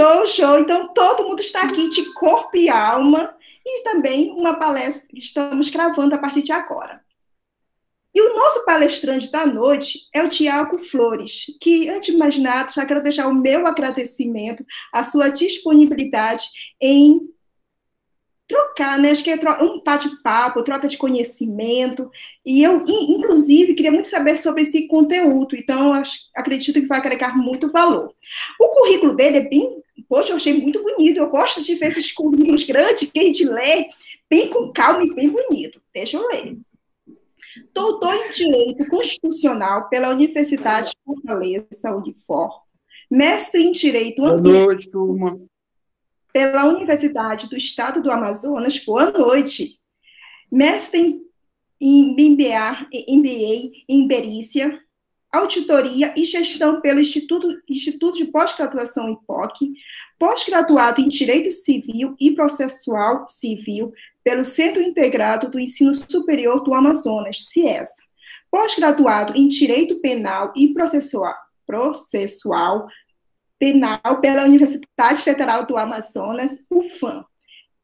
Show, show. Então, todo mundo está aqui de corpo e alma, e também uma palestra que estamos gravando a partir de agora. E o nosso palestrante da noite é o Tiago Flores, que, antes de mais nada, já quero deixar o meu agradecimento, a sua disponibilidade em trocar, né? Acho que é um bate-papo, troca de conhecimento. E eu, inclusive, queria muito saber sobre esse conteúdo. Então, acredito que vai agregar muito valor. O currículo dele é bem... Poxa, eu achei muito bonito. Eu gosto de ver esses currículos grandes que a gente lê bem com calma e bem bonito. Deixa eu ler. Doutor em Direito Constitucional pela Universidade de Fortaleza, Unifor. Mestre em Direito Ambiental. Boa noite, turma. Pela Universidade do Estado do Amazonas. Boa noite. Mestre em MBA em Perícia, Auditoria e Gestão pelo Instituto de Pós-Graduação IPOC, pós-graduado em Direito Civil e Processual Civil pelo Centro Integrado do Ensino Superior do Amazonas, CIESA, pós-graduado em Direito Penal e Processual Penal pela Universidade Federal do Amazonas, UFAM,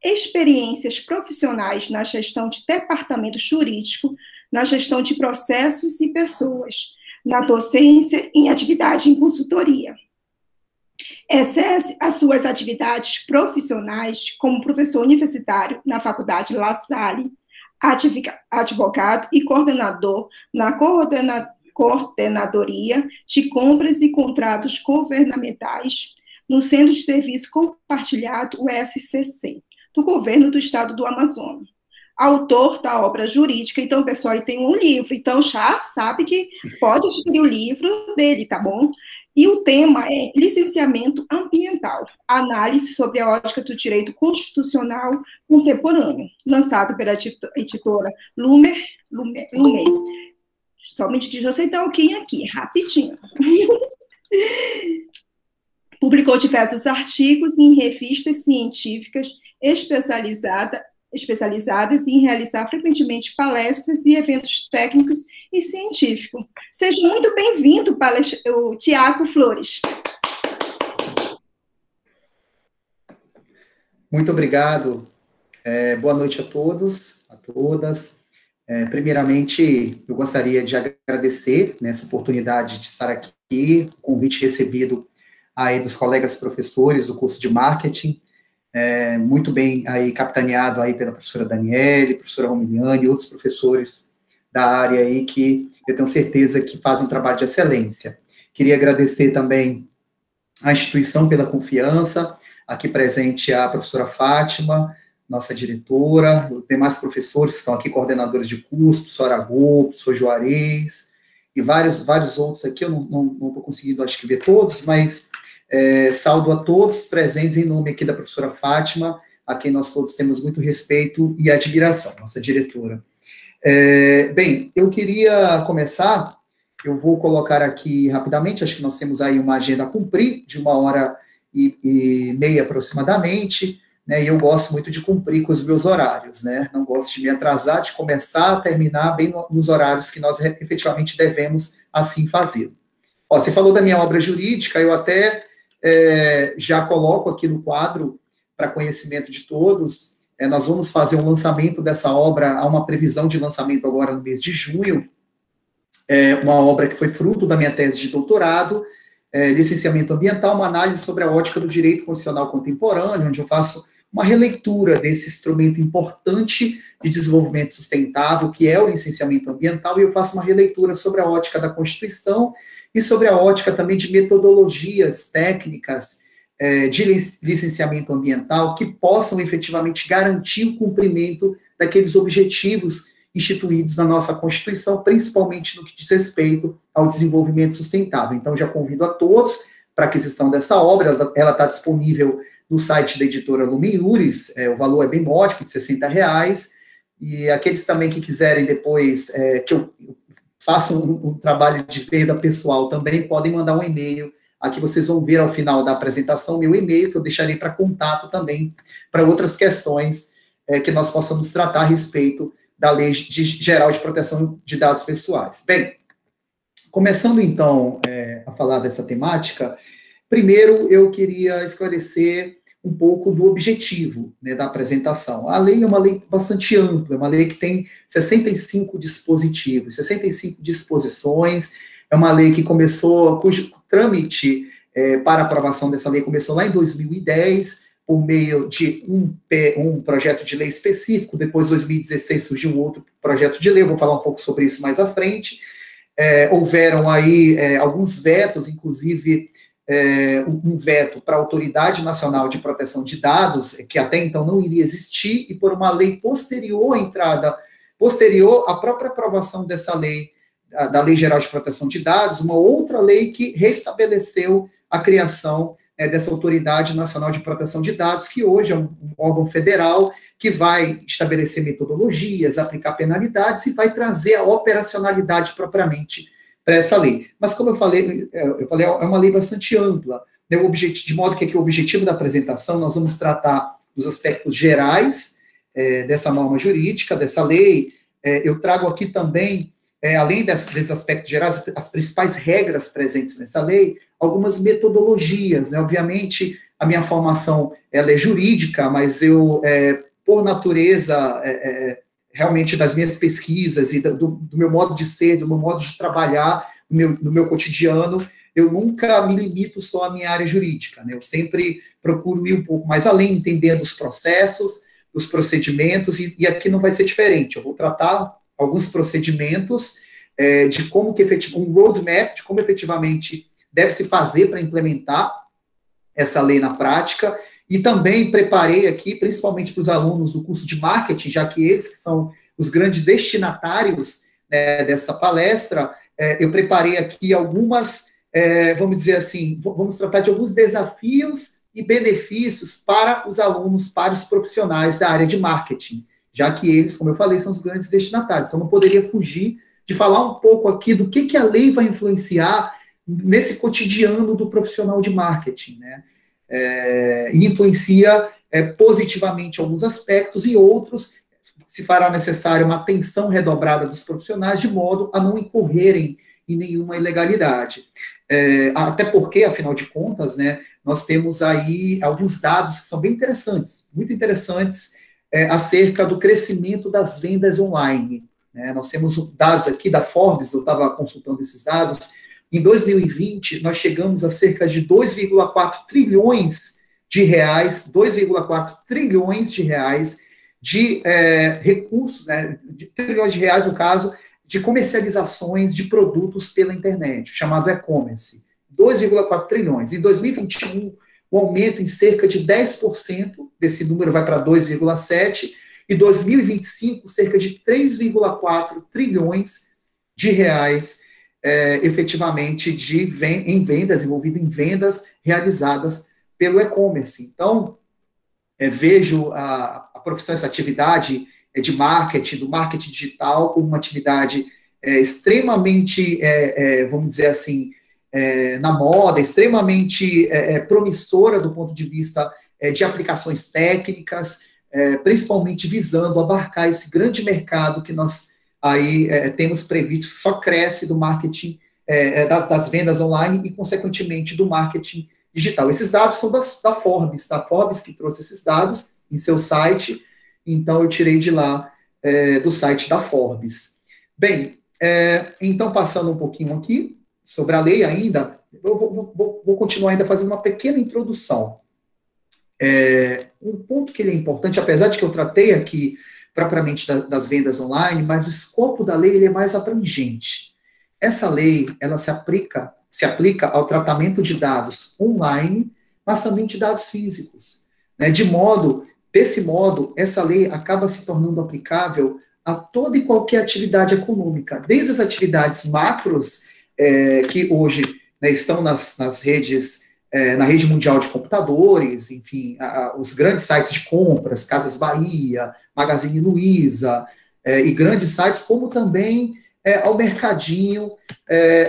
experiências profissionais na gestão de departamento jurídico, na gestão de processos e pessoas, na docência em atividade em consultoria. Exerce as suas atividades profissionais como professor universitário na Faculdade La Salle, advogado e coordenador na Coordenadoria de Compras e Contratos Governamentais no Centro de Serviço Compartilhado, o SCC, do Governo do Estado do Amazonas. Autor da obra jurídica, então, pessoal, ele tem um livro, então já sabe que pode adquirir o livro dele, tá bom? E o tema é Licenciamento Ambiental, análise sobre a ótica do direito constitucional contemporâneo, lançado pela editora Lumer. Somente deixa eu aceitar o que aqui, rapidinho. Publicou diversos artigos em revistas científicas especializadas em realizar frequentemente palestras e eventos técnicos e científicos. Seja muito bem-vindo, o Tiago Flores. Muito obrigado. Boa noite a todos, a todas. Primeiramente, eu gostaria de agradecer nessa oportunidade de estar aqui, o convite recebido aí dos colegas professores do curso de Marketing, muito bem aí capitaneado aí pela professora Daniele, professora Romiliane e outros professores da área aí que eu tenho certeza que fazem um trabalho de excelência. Queria agradecer também à instituição pela confiança, aqui presente a professora Fátima, nossa diretora, os demais professores que estão aqui, coordenadores de curso, professor Agô, professor Juarez, e vários outros aqui, eu não estou conseguindo, acho que, ver todos, mas saúdo a todos presentes em nome aqui da professora Fátima, a quem nós todos temos muito respeito e admiração, nossa diretora. Bem, eu queria começar, eu vou colocar aqui rapidamente, acho que nós temos aí uma agenda a cumprir, de 1h30 aproximadamente, né, e eu gosto muito de cumprir com os meus horários, né, não gosto de me atrasar, de começar a terminar bem nos horários que nós efetivamente devemos assim fazer. Ó, você falou da minha obra jurídica, eu até já coloco aqui no quadro, para conhecimento de todos, nós vamos fazer um lançamento dessa obra, há uma previsão de lançamento agora no mês de junho, uma obra que foi fruto da minha tese de doutorado, Licenciamento Ambiental, uma análise sobre a ótica do direito constitucional contemporâneo, onde eu faço uma releitura desse instrumento importante de desenvolvimento sustentável, que é o licenciamento ambiental, e eu faço uma releitura sobre a ótica da Constituição e sobre a ótica também de metodologias técnicas de licenciamento ambiental que possam efetivamente garantir o cumprimento daqueles objetivos instituídos na nossa Constituição, principalmente no que diz respeito ao desenvolvimento sustentável. Então, já convido a todos para a aquisição dessa obra, ela está disponível no site da editora Lumen Iuris, o valor é bem módico, de R$60, e aqueles também que quiserem depois que eu faça um trabalho de venda pessoal também, podem mandar um e-mail, aqui vocês vão ver ao final da apresentação meu e-mail, que eu deixarei para contato também, para outras questões que nós possamos tratar a respeito da Lei Geral de Proteção de Dados Pessoais. Bem, começando então a falar dessa temática, primeiro eu queria esclarecer um pouco do objetivo, né, da apresentação. A lei é uma lei bastante ampla, é uma lei que tem 65 dispositivos, 65 disposições, é uma lei que começou, cujo trâmite para aprovação dessa lei começou lá em 2010, por meio de um projeto de lei específico, depois, em 2016, surgiu um outro projeto de lei, eu vou falar um pouco sobre isso mais à frente. Houveram aí alguns vetos, inclusive um veto para a Autoridade Nacional de Proteção de Dados, que até então não iria existir, e por uma lei posterior à entrada, posterior à própria aprovação dessa lei, da Lei Geral de Proteção de Dados, uma outra lei que restabeleceu a criação dessa Autoridade Nacional de Proteção de Dados, que hoje é um órgão federal que vai estabelecer metodologias, aplicar penalidades e vai trazer a operacionalidade propriamente para essa lei. Mas, como eu falei, é uma lei bastante ampla, né, de modo que aqui o objetivo da apresentação, nós vamos tratar dos aspectos gerais dessa norma jurídica, dessa lei. Eu trago aqui também, além desses aspectos gerais, as principais regras presentes nessa lei, algumas metodologias, né? Obviamente, a minha formação, ela é jurídica, mas eu, por natureza, realmente das minhas pesquisas e do meu modo de ser, do meu modo de trabalhar no meu cotidiano, eu nunca me limito só à minha área jurídica, né? Eu sempre procuro ir um pouco mais além, entendendo os processos, os procedimentos, e aqui não vai ser diferente. Eu vou tratar alguns procedimentos de como que um roadmap, de como efetivamente deve se fazer para implementar essa lei na prática, e também preparei aqui, principalmente para os alunos do curso de marketing, já que eles que são os grandes destinatários dessa palestra, eu preparei aqui algumas, vamos dizer assim, vamos tratar de alguns desafios e benefícios para os alunos, para os profissionais da área de marketing, já que eles, como eu falei, são os grandes destinatários. Então, não poderia fugir de falar um pouco aqui do que a lei vai influenciar nesse cotidiano do profissional de marketing, né? E influencia positivamente alguns aspectos, e outros se fará necessária uma atenção redobrada dos profissionais, de modo a não incorrerem em nenhuma ilegalidade. Até porque, afinal de contas, né, nós temos aí alguns dados que são bem interessantes, muito interessantes, acerca do crescimento das vendas online, né? Nós temos dados aqui da Forbes, eu estava consultando esses dados. Em 2020, nós chegamos a cerca de 2,4 trilhões de reais, 2,4 trilhões de reais de recursos, né, de trilhões de reais, no caso, de comercializações de produtos pela internet, chamado e-commerce. 2,4 trilhões. Em 2021, o aumento em cerca de 10%, desse número vai para 2,7%, e 2025, cerca de 3,4 trilhões de reais efetivamente em vendas, envolvido em vendas realizadas pelo e-commerce. Então, vejo a profissão, essa atividade de marketing, do marketing digital, como uma atividade extremamente, vamos dizer assim, na moda, extremamente promissora do ponto de vista de aplicações técnicas, principalmente visando abarcar esse grande mercado que nós aí temos previsto, só cresce do marketing, das vendas online e, consequentemente, do marketing digital. Esses dados são da Forbes que trouxe esses dados em seu site, então eu tirei de lá, do site da Forbes. Bem, então, passando um pouquinho aqui sobre a lei ainda, eu vou continuar ainda fazendo uma pequena introdução. Um ponto que ele é importante, apesar de que eu tratei aqui propriamente das vendas online, mas o escopo da lei ele é mais abrangente. Essa lei, ela se aplica ao tratamento de dados online, mas também de dados físicos, né? Desse modo, essa lei acaba se tornando aplicável a toda e qualquer atividade econômica, desde as atividades macros, que hoje, né, estão nas redes, na rede mundial de computadores, enfim, os grandes sites de compras, Casas Bahia, Magazine Luiza, e grandes sites, como também ao mercadinho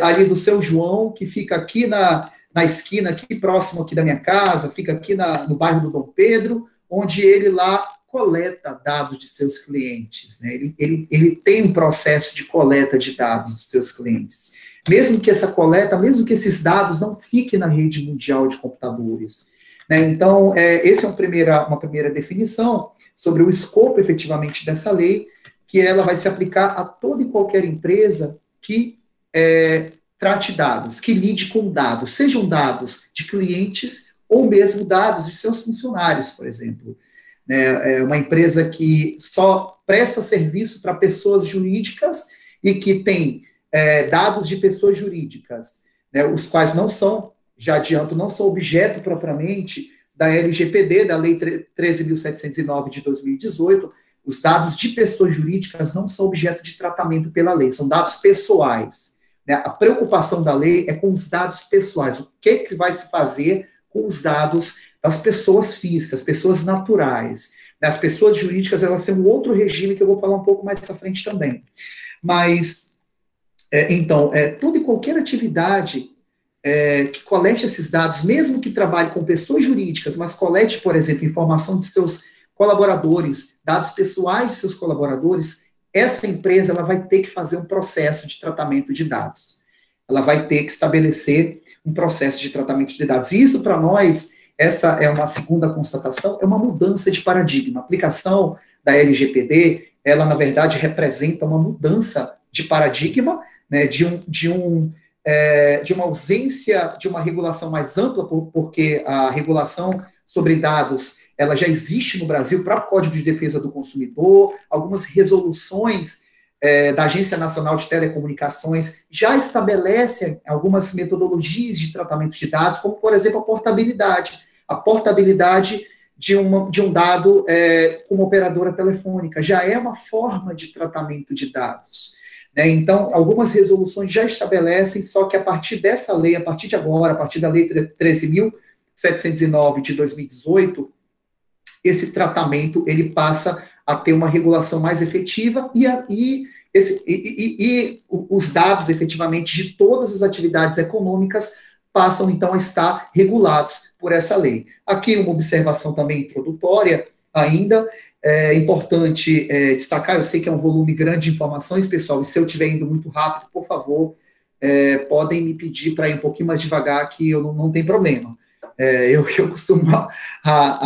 ali do Seu João, que fica aqui na esquina, aqui próximo aqui da minha casa, fica aqui no bairro do Dom Pedro, onde ele lá coleta dados de seus clientes, né? Ele tem um processo de coleta de dados dos seus clientes. Mesmo que essa coleta, mesmo que esses dados não fiquem na rede mundial de computadores, né? Então, essa é uma primeira definição sobre o escopo, efetivamente, dessa lei, que ela vai se aplicar a toda e qualquer empresa que trate dados, que lide com dados, sejam dados de clientes ou mesmo dados de seus funcionários, por exemplo. Uma empresa que só presta serviço para pessoas jurídicas e que tem dados de pessoas jurídicas, né, os quais não são, já adianto, não são objeto propriamente da LGPD, da Lei 13.709 de 2018, os dados de pessoas jurídicas não são objeto de tratamento pela lei, são dados pessoais. Né? A preocupação da lei é com os dados pessoais, o que vai se fazer com os dados das pessoas físicas, pessoas naturais. Né? As pessoas jurídicas, elas têm um outro regime que eu vou falar um pouco mais à frente também. Mas, então, toda e qualquer atividade que colete esses dados, mesmo que trabalhe com pessoas jurídicas, mas colete, por exemplo, informação de seus colaboradores, dados pessoais de seus colaboradores, essa empresa ela vai ter que fazer um processo de tratamento de dados. Ela vai ter que estabelecer um processo de tratamento de dados. E isso, para nós, essa é uma segunda constatação, é uma mudança de paradigma. A aplicação da LGPD, ela, na verdade, representa uma mudança de paradigma, né, de uma ausência de uma regulação mais ampla, porque a regulação sobre dados, ela já existe no Brasil, o próprio Código de Defesa do Consumidor, algumas resoluções da Agência Nacional de Telecomunicações já estabelecem algumas metodologias de tratamento de dados, como, por exemplo, a portabilidade. A portabilidade de um dado com uma operadora telefônica já é uma forma de tratamento de dados. Né? Então, algumas resoluções já estabelecem, só que a partir dessa lei, a partir de agora, a partir da Lei 13.709 de 2018, esse tratamento ele passa a ter uma regulação mais efetiva e os dados, efetivamente, de todas as atividades econômicas passam, então, a estar regulados por essa lei. Aqui uma observação também introdutória ainda. É importante destacar, eu sei que é um volume grande de informações, pessoal, e se eu estiver indo muito rápido, por favor, podem me pedir para ir um pouquinho mais devagar, que eu não tem problema. Eu costumo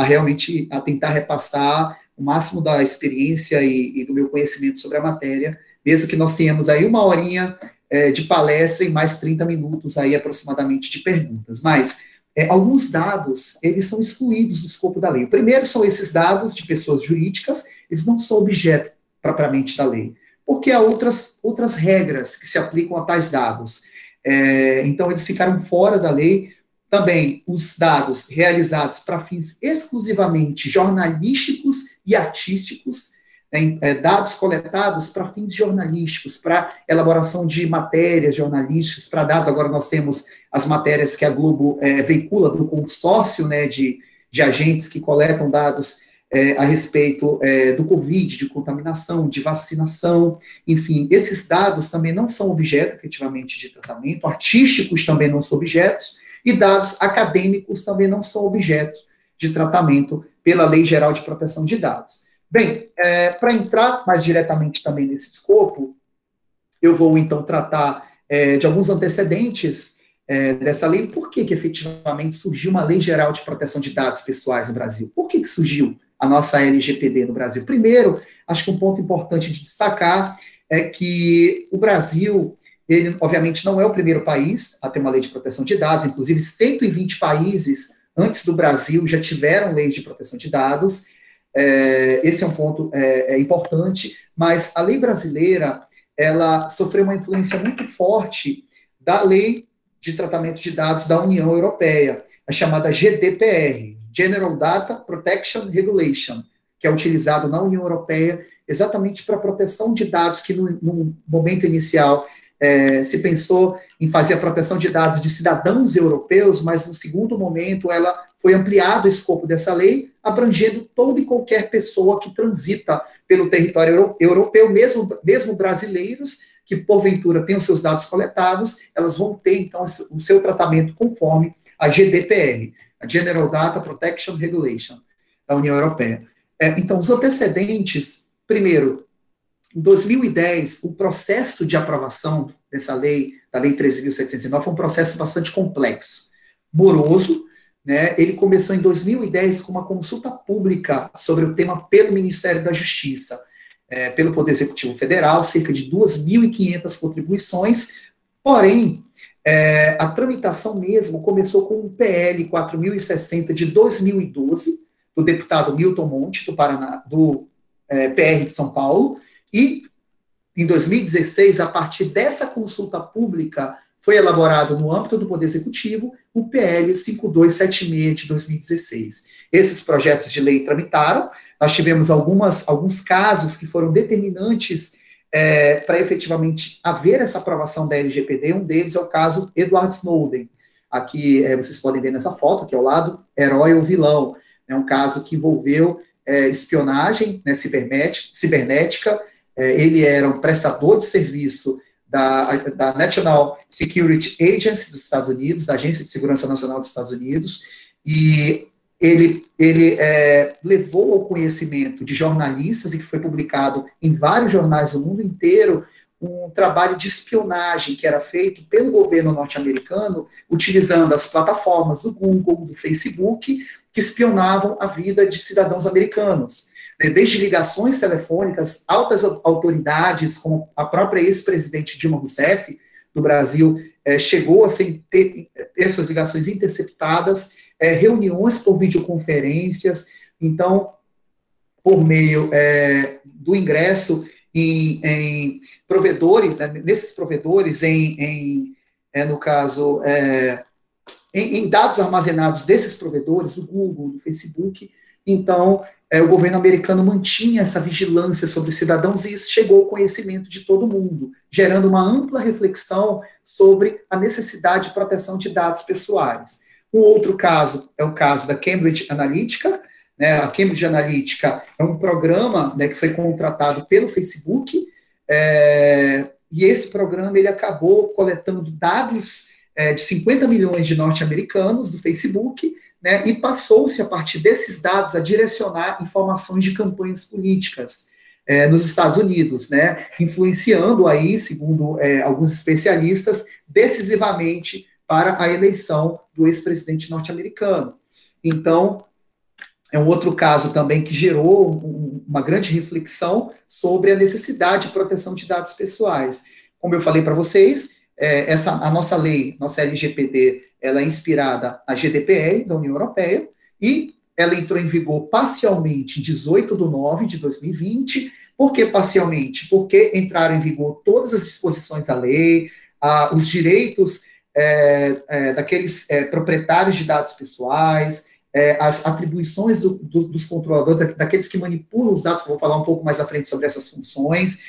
realmente tentar repassar o máximo da experiência e do meu conhecimento sobre a matéria, mesmo que nós tenhamos aí uma horinha de palestra e mais 30 minutos aí aproximadamente de perguntas. Mas alguns dados, eles são excluídos do escopo da lei. O primeiro são esses dados de pessoas jurídicas, eles não são objeto propriamente da lei, porque há outras regras que se aplicam a tais dados. Então, eles ficaram fora da lei. Também os dados realizados para fins exclusivamente jornalísticos e artísticos, dados coletados para fins jornalísticos, para elaboração de matérias jornalísticas, para dados, agora nós temos as matérias que a Globo veicula do consórcio, né, de agentes que coletam dados a respeito do Covid, de contaminação, de vacinação, enfim, esses dados também não são objeto, efetivamente, de tratamento, artísticos também não são objetos, e dados acadêmicos também não são objeto de tratamento pela Lei Geral de Proteção de Dados. Bem, para entrar mais diretamente também nesse escopo, eu vou então tratar de alguns antecedentes dessa lei. Por que efetivamente surgiu uma Lei Geral de Proteção de Dados Pessoais no Brasil? Por que surgiu a nossa LGPD no Brasil? Primeiro, acho que um ponto importante de destacar é que o Brasil, ele obviamente não é o primeiro país a ter uma lei de proteção de dados, inclusive 120 países antes do Brasil já tiveram leis de proteção de dados. Esse é um ponto importante, mas a lei brasileira, ela sofreu uma influência muito forte da lei de tratamento de dados da União Europeia, a chamada GDPR, General Data Protection Regulation, que é utilizado na União Europeia exatamente para a proteção de dados que no momento inicial se pensou em fazer a proteção de dados de cidadãos europeus, mas no segundo momento ela foi ampliado o escopo dessa lei, abrangendo toda e qualquer pessoa que transita pelo território europeu, mesmo brasileiros, que porventura tenham seus dados coletados, elas vão ter, então, o seu tratamento conforme a GDPR, a General Data Protection Regulation, da União Europeia. Então, os antecedentes, primeiro, em 2010, o processo de aprovação dessa lei, da Lei 13.709, foi um processo bastante complexo, moroso, né? Ele começou em 2010 com uma consulta pública sobre o tema pelo Ministério da Justiça, pelo Poder Executivo Federal, cerca de 2.500 contribuições, porém, a tramitação mesmo começou com o PL 4.060 de 2012, do deputado Milton Monte, do Paraná, do PR de São Paulo, e em 2016, a partir dessa consulta pública, foi elaborado no âmbito do Poder Executivo o PL 5276 de 2016. Esses projetos de lei tramitaram, nós tivemos alguns casos que foram determinantes para efetivamente haver essa aprovação da LGPD. Um deles é o caso Edward Snowden. Aqui vocês podem ver nessa foto, que é ao lado, herói ou vilão. É um caso que envolveu espionagem, né, cibernética. Ele era um prestador de serviço da National Security Agency dos Estados Unidos, da Agência de Segurança Nacional dos Estados Unidos, e ele levou ao conhecimento de jornalistas, e que foi publicado em vários jornais do mundo inteiro, um trabalho de espionagem que era feito pelo governo norte-americano, utilizando as plataformas do Google, do Facebook, que espionavam a vida de cidadãos americanos. Desde ligações telefônicas, altas autoridades, como a própria ex-presidente Dilma Rousseff, do Brasil, chegou a ter essas ligações interceptadas, reuniões por videoconferências. Então, por meio do ingresso em provedores, né, nesses provedores, no caso, em dados armazenados desses provedores, do Google, do Facebook. Então, o governo americano mantinha essa vigilância sobre os cidadãos, e isso chegou ao conhecimento de todo mundo, gerando uma ampla reflexão sobre a necessidade de proteção de dados pessoais. Um outro caso é o caso da Cambridge Analytica, né? A Cambridge Analytica é um programa, né, que foi contratado pelo Facebook, e esse programa ele acabou coletando dados de 50 milhões de norte-americanos do Facebook, né, e passou-se, a partir desses dados, a direcionar informações de campanhas políticas nos Estados Unidos, né, influenciando aí, segundo alguns especialistas, decisivamente para a eleição do ex-presidente norte-americano. Então, é um outro caso também que gerou uma grande reflexão sobre a necessidade de proteção de dados pessoais. Como eu falei para vocês, a nossa lei, nossa LGPD, ela é inspirada na GDPR, da União Europeia, e ela entrou em vigor parcialmente em 18/9 de 2020. Por que parcialmente? Porque entraram em vigor todas as disposições da lei, os direitos daqueles proprietários de dados pessoais, as atribuições dos controladores, daqueles que manipulam os dados, que eu vou falar um pouco mais à frente sobre essas funções,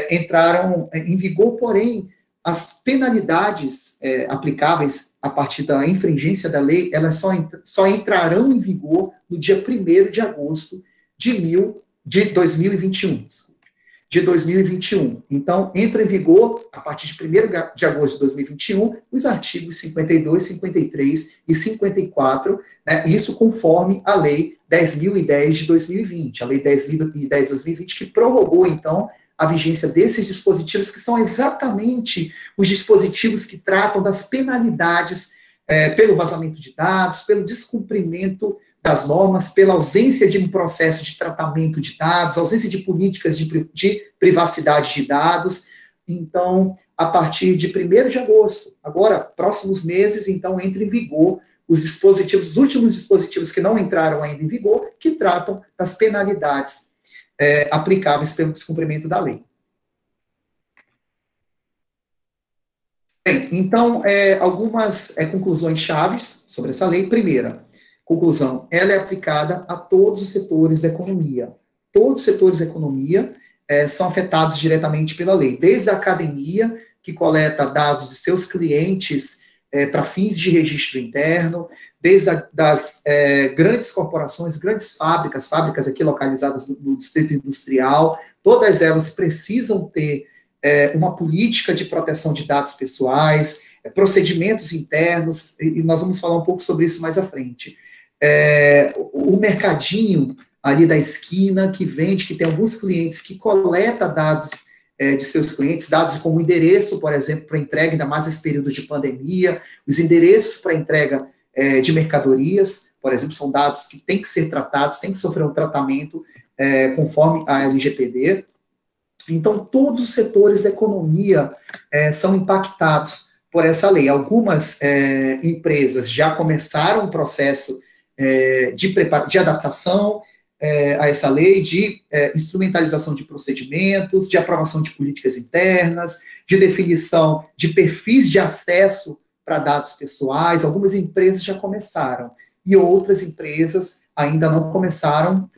entraram em vigor, porém, as penalidades aplicáveis a partir da infringência da lei, elas só entrarão em vigor no dia 1º de agosto de 2021. De 2021. Então, entra em vigor, a partir de 1º de agosto de 2021, os artigos 52, 53 e 54, né, isso conforme a Lei 10.010 de 2020, a Lei 10.010 de 2020, que prorrogou, então, a vigência desses dispositivos, que são exatamente os dispositivos que tratam das penalidades pelo vazamento de dados, pelo descumprimento das normas, pela ausência de um processo de tratamento de dados, ausência de políticas de privacidade de dados. Então, a partir de 1º de agosto, agora, próximos meses, então, entra em vigor os últimos dispositivos que não entraram ainda em vigor, que tratam das penalidades aplicáveis pelo descumprimento da lei. Bem, então, algumas conclusões chaves sobre essa lei. Primeira, conclusão, ela é aplicada a todos os setores da economia. Todos os setores da economia são afetados diretamente pela lei, desde a academia, que coleta dados de seus clientes para fins de registro interno, desde das grandes corporações, grandes fábricas aqui localizadas no distrito industrial, todas elas precisam ter uma política de proteção de dados pessoais, procedimentos internos, e nós vamos falar um pouco sobre isso mais à frente. O mercadinho ali da esquina, que vende, que tem alguns clientes que coleta dados de seus clientes, dados como endereço, por exemplo, para entrega, ainda mais nesse período de pandemia, os endereços para entrega de mercadorias, por exemplo, são dados que têm que ser tratados, têm que sofrer um tratamento conforme a LGPD. Então, todos os setores da economia são impactados por essa lei. Algumas empresas já começaram o processo de adaptação a essa lei, de instrumentalização de procedimentos, de aprovação de políticas internas, de definição de perfis de acesso para dados pessoais. Algumas empresas já começaram, e outras empresas ainda não começaram,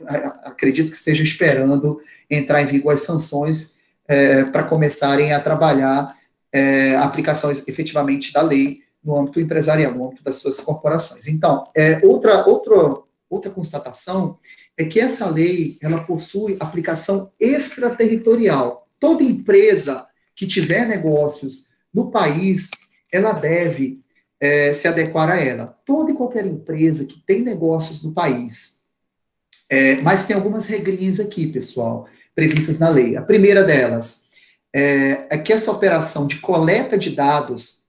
acredito que estejam esperando entrar em vigor as sanções para começarem a trabalhar a aplicação efetivamente da lei no âmbito empresarial, no âmbito das suas corporações. Então, outra constatação é que essa lei, ela possui aplicação extraterritorial. Toda empresa que tiver negócios no país, ela deve se adequar a ela. Toda e qualquer empresa que tem negócios no país. Mas tem algumas regrinhas aqui, pessoal, previstas na lei. A primeira delas é que essa operação de coleta de dados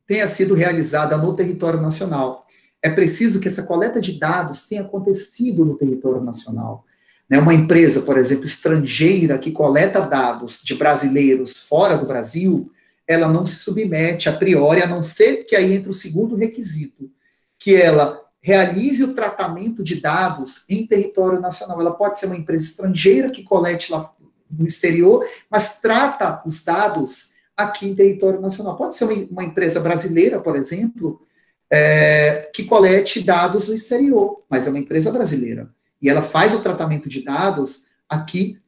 tenha sido realizada no território nacional. É preciso que essa coleta de dados tenha acontecido no território nacional. Uma empresa, por exemplo, estrangeira que coleta dados de brasileiros fora do Brasil, ela não se submete a priori, a não ser que aí entre o segundo requisito, que ela realize o tratamento de dados em território nacional. Ela pode ser uma empresa estrangeira que colete lá no exterior, mas trata os dados aqui em território nacional. Pode ser uma empresa brasileira, por exemplo, que colete dados no exterior, mas é uma empresa brasileira. E ela faz o tratamento de dados aqui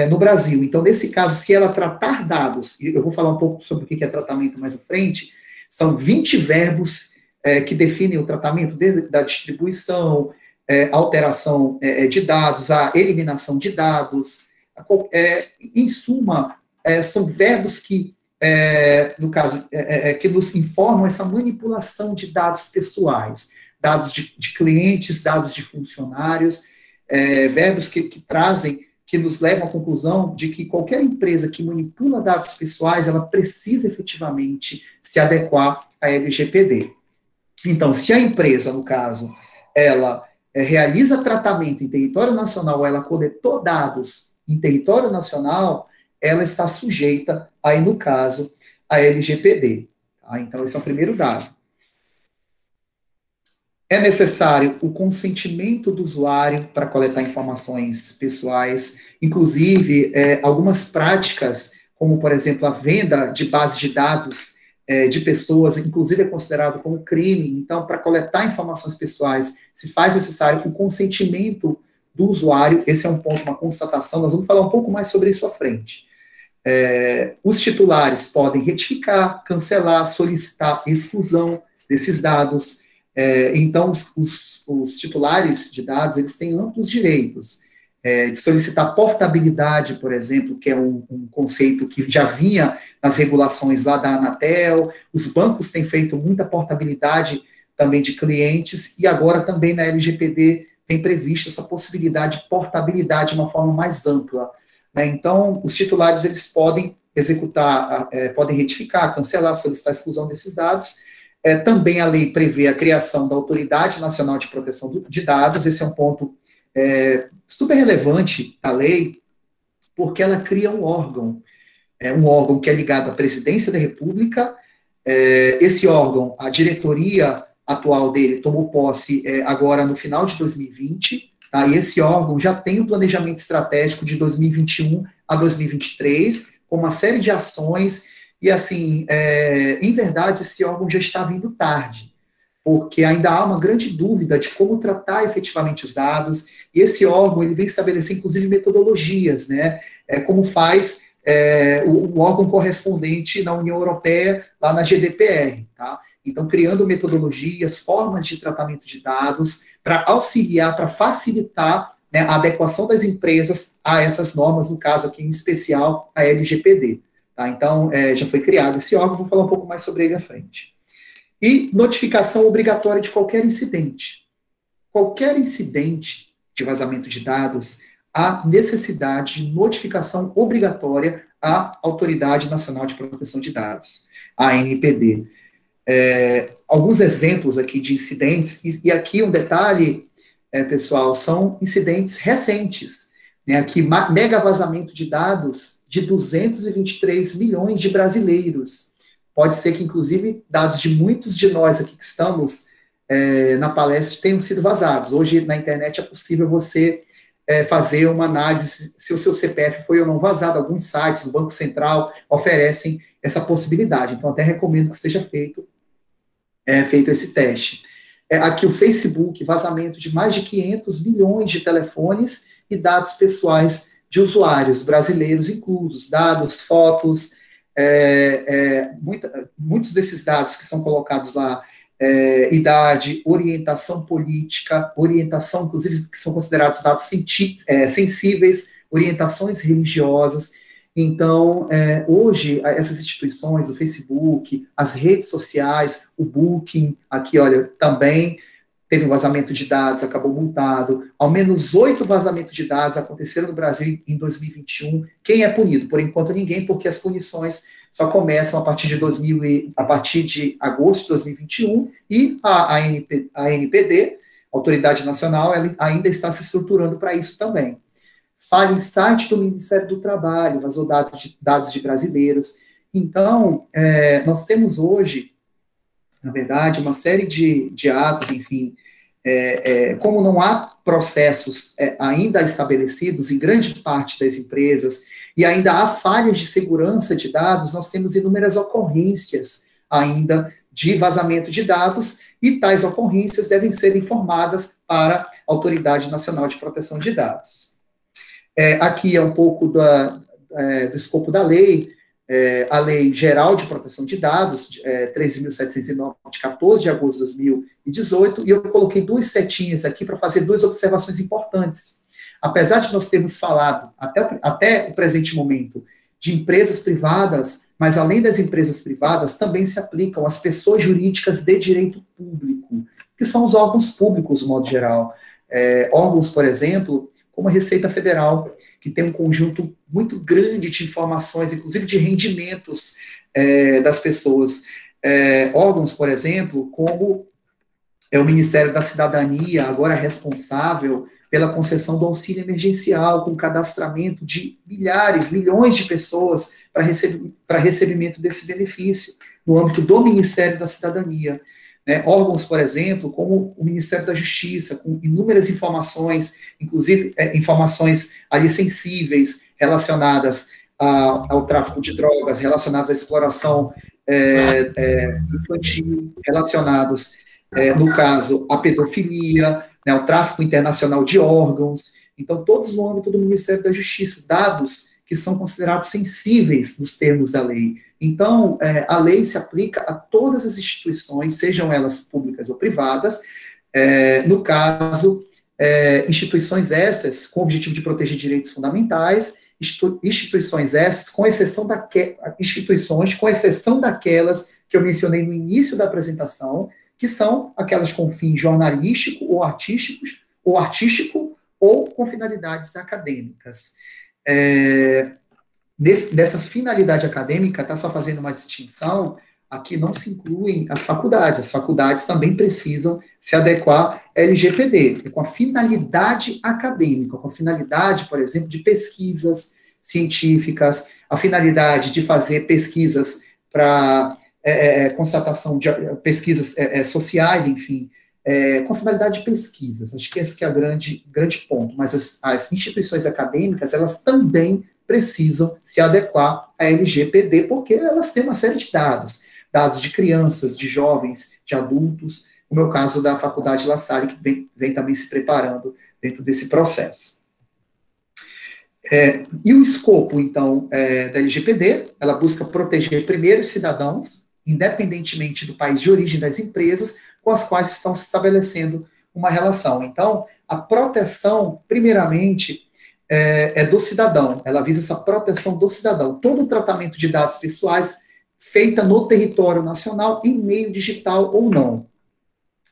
no Brasil. Então, nesse caso, se ela tratar dados, e eu vou falar um pouco sobre o que é tratamento mais à frente, são 20 verbos que definem o tratamento, desde da distribuição, alteração de dados, a eliminação de dados, em suma, são verbos que, no caso, que nos informam essa manipulação de dados pessoais, dados de clientes, dados de funcionários, verbos que trazem, que nos levam à conclusão de que qualquer empresa que manipula dados pessoais, ela precisa efetivamente se adequar à LGPD. Então, se a empresa, no caso, ela realiza tratamento em território nacional, ou ela coletou dados em território nacional, ela está sujeita, aí no caso, à LGPD. Tá? Então, esse é o primeiro dado. É necessário o consentimento do usuário para coletar informações pessoais, inclusive algumas práticas, como, por exemplo, a venda de bases de dados de pessoas, inclusive é considerado como crime. Então, para coletar informações pessoais, se faz necessário o consentimento do usuário. Esse é um ponto, uma constatação, nós vamos falar um pouco mais sobre isso à frente. Os titulares podem retificar, cancelar, solicitar exclusão desses dados. Então, os titulares de dados, eles têm amplos direitos, de solicitar portabilidade, por exemplo, que é um conceito que já vinha nas regulações lá da Anatel. Os bancos têm feito muita portabilidade também de clientes, e agora também na LGPD tem previsto essa possibilidade de portabilidade de uma forma mais ampla. Então, os titulares, eles podem executar, podem retificar, cancelar, solicitar a exclusão desses dados. Também a lei prevê a criação da Autoridade Nacional de Proteção de Dados. Esse é um ponto super relevante da lei, porque ela cria um órgão que é ligado à Presidência da República. Esse órgão, a diretoria atual dele tomou posse agora no final de 2020, tá? E esse órgão já tem um planejamento estratégico de 2021 a 2023, com uma série de ações. E, assim, em verdade, esse órgão já está vindo tarde, porque ainda há uma grande dúvida de como tratar efetivamente os dados, e esse órgão, ele vem estabelecer, inclusive, metodologias, né, como faz o órgão correspondente na União Europeia, lá na GDPR, tá? Então, criando metodologias, formas de tratamento de dados, para auxiliar, para facilitar, né, a adequação das empresas a essas normas, no caso aqui, em especial, a LGPD. Tá? Então, já foi criado esse órgão, vou falar um pouco mais sobre ele à frente. E notificação obrigatória de qualquer incidente. Qualquer incidente de vazamento de dados, a necessidade de notificação obrigatória à Autoridade Nacional de Proteção de Dados, a ANPD. Alguns exemplos aqui de incidentes, e aqui um detalhe, pessoal, são incidentes recentes, né, aqui, mega vazamento de dados de 223 milhões de brasileiros. Pode ser que, inclusive, dados de muitos de nós aqui que estamos na palestra tenham sido vazados. Hoje, na internet, é possível você fazer uma análise se o seu CPF foi ou não vazado. Alguns sites, o Banco Central, oferecem essa possibilidade. Então, até recomendo que seja feito esse teste. Aqui o Facebook, vazamento de mais de 500 milhões de telefones e dados pessoais de usuários brasileiros inclusos, dados, fotos, muitos desses dados que são colocados lá, idade, orientação política, orientação, inclusive, que são considerados dados sensíveis, orientações religiosas. Então, hoje, essas instituições, o Facebook, as redes sociais, o Booking, aqui, olha, também teve um vazamento de dados, acabou multado. Ao menos 8 vazamentos de dados aconteceram no Brasil em 2021. Quem é punido? Por enquanto, ninguém, porque as punições só começam a partir de agosto de 2021, e a ANPD, Autoridade Nacional, ela ainda está se estruturando para isso também. Falha em site do Ministério do Trabalho, vazou dados de brasileiros. Então, nós temos hoje, na verdade, uma série de atos, enfim, como não há processos ainda estabelecidos em grande parte das empresas, e ainda há falhas de segurança de dados, nós temos inúmeras ocorrências ainda de vazamento de dados, e tais ocorrências devem ser informadas para a Autoridade Nacional de Proteção de Dados. Aqui é um pouco do escopo da lei, a Lei Geral de Proteção de Dados, 13.709, de 14 de agosto de 2018, e eu coloquei 2 setinhas aqui para fazer 2 observações importantes. Apesar de nós termos falado, até o presente momento, de empresas privadas, mas além das empresas privadas, também se aplicam às pessoas jurídicas de direito público, que são os órgãos públicos, de modo geral. Órgãos, por exemplo, como a Receita Federal, que tem um conjunto muito grande de informações, inclusive de rendimentos das pessoas. Órgãos, por exemplo, como o Ministério da Cidadania, agora responsável pela concessão do auxílio emergencial, com cadastramento de milhões de pessoas para recebimento desse benefício, no âmbito do Ministério da Cidadania. Órgãos, por exemplo, como o Ministério da Justiça, com inúmeras informações, inclusive informações ali sensíveis, relacionadas ao tráfico de drogas, relacionadas à exploração infantil, relacionados, no caso, à pedofilia, o tráfico internacional de órgãos. Então, todos no âmbito do Ministério da Justiça, dados que são considerados sensíveis nos termos da lei. Então, a lei se aplica a todas as instituições, sejam elas públicas ou privadas, no caso, instituições essas com o objetivo de proteger direitos fundamentais, instituições essas, com exceção daquelas que eu mencionei no início da apresentação, que são aquelas com fim jornalístico ou artístico ou com finalidades acadêmicas. Dessa finalidade acadêmica, está só fazendo uma distinção, aqui não se incluem as faculdades também precisam se adequar à LGPD, com a finalidade acadêmica, com a finalidade, por exemplo, de pesquisas científicas, a finalidade de fazer pesquisas para constatação de pesquisas sociais, enfim, com a finalidade de pesquisas. Acho que esse que é o grande ponto, mas as instituições acadêmicas, elas também precisam se adequar à LGPD, porque elas têm uma série de dados de crianças, de jovens, de adultos, como é o caso da Faculdade La Salle, que vem também se preparando dentro desse processo. E o escopo, então, da LGPD, ela busca proteger primeiro os cidadãos, independentemente do país de origem das empresas com as quais estão se estabelecendo uma relação. Então, a proteção, primeiramente, do cidadão, ela visa essa proteção do cidadão. Todo o tratamento de dados pessoais feita no território nacional, em meio digital ou não.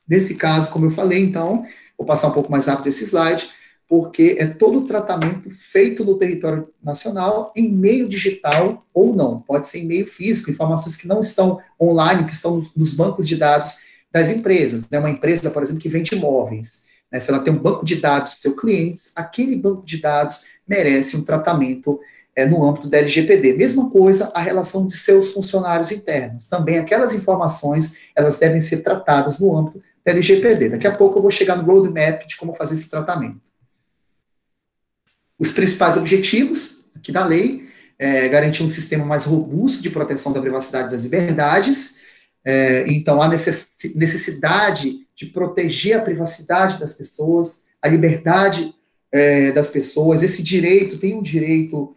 Nesse caso, como eu falei, então, vou passar um pouco mais rápido esse slide, porque é todo o tratamento feito no território nacional em meio digital ou não, pode ser em meio físico, informações que não estão online, que estão nos bancos de dados das empresas, né? Uma empresa, por exemplo, que vende imóveis, né? Se ela tem um banco de dados de seus clientes, aquele banco de dados merece um tratamento no âmbito da LGPD. Mesma coisa a relação de seus funcionários internos. Também aquelas informações, elas devem ser tratadas no âmbito da LGPD. Daqui a pouco eu vou chegar no roadmap de como fazer esse tratamento. Os principais objetivos aqui da lei garantir um sistema mais robusto de proteção da privacidade e das liberdades. Então, há necessidade de proteger a privacidade das pessoas, a liberdade das pessoas. Esse direito tem um direito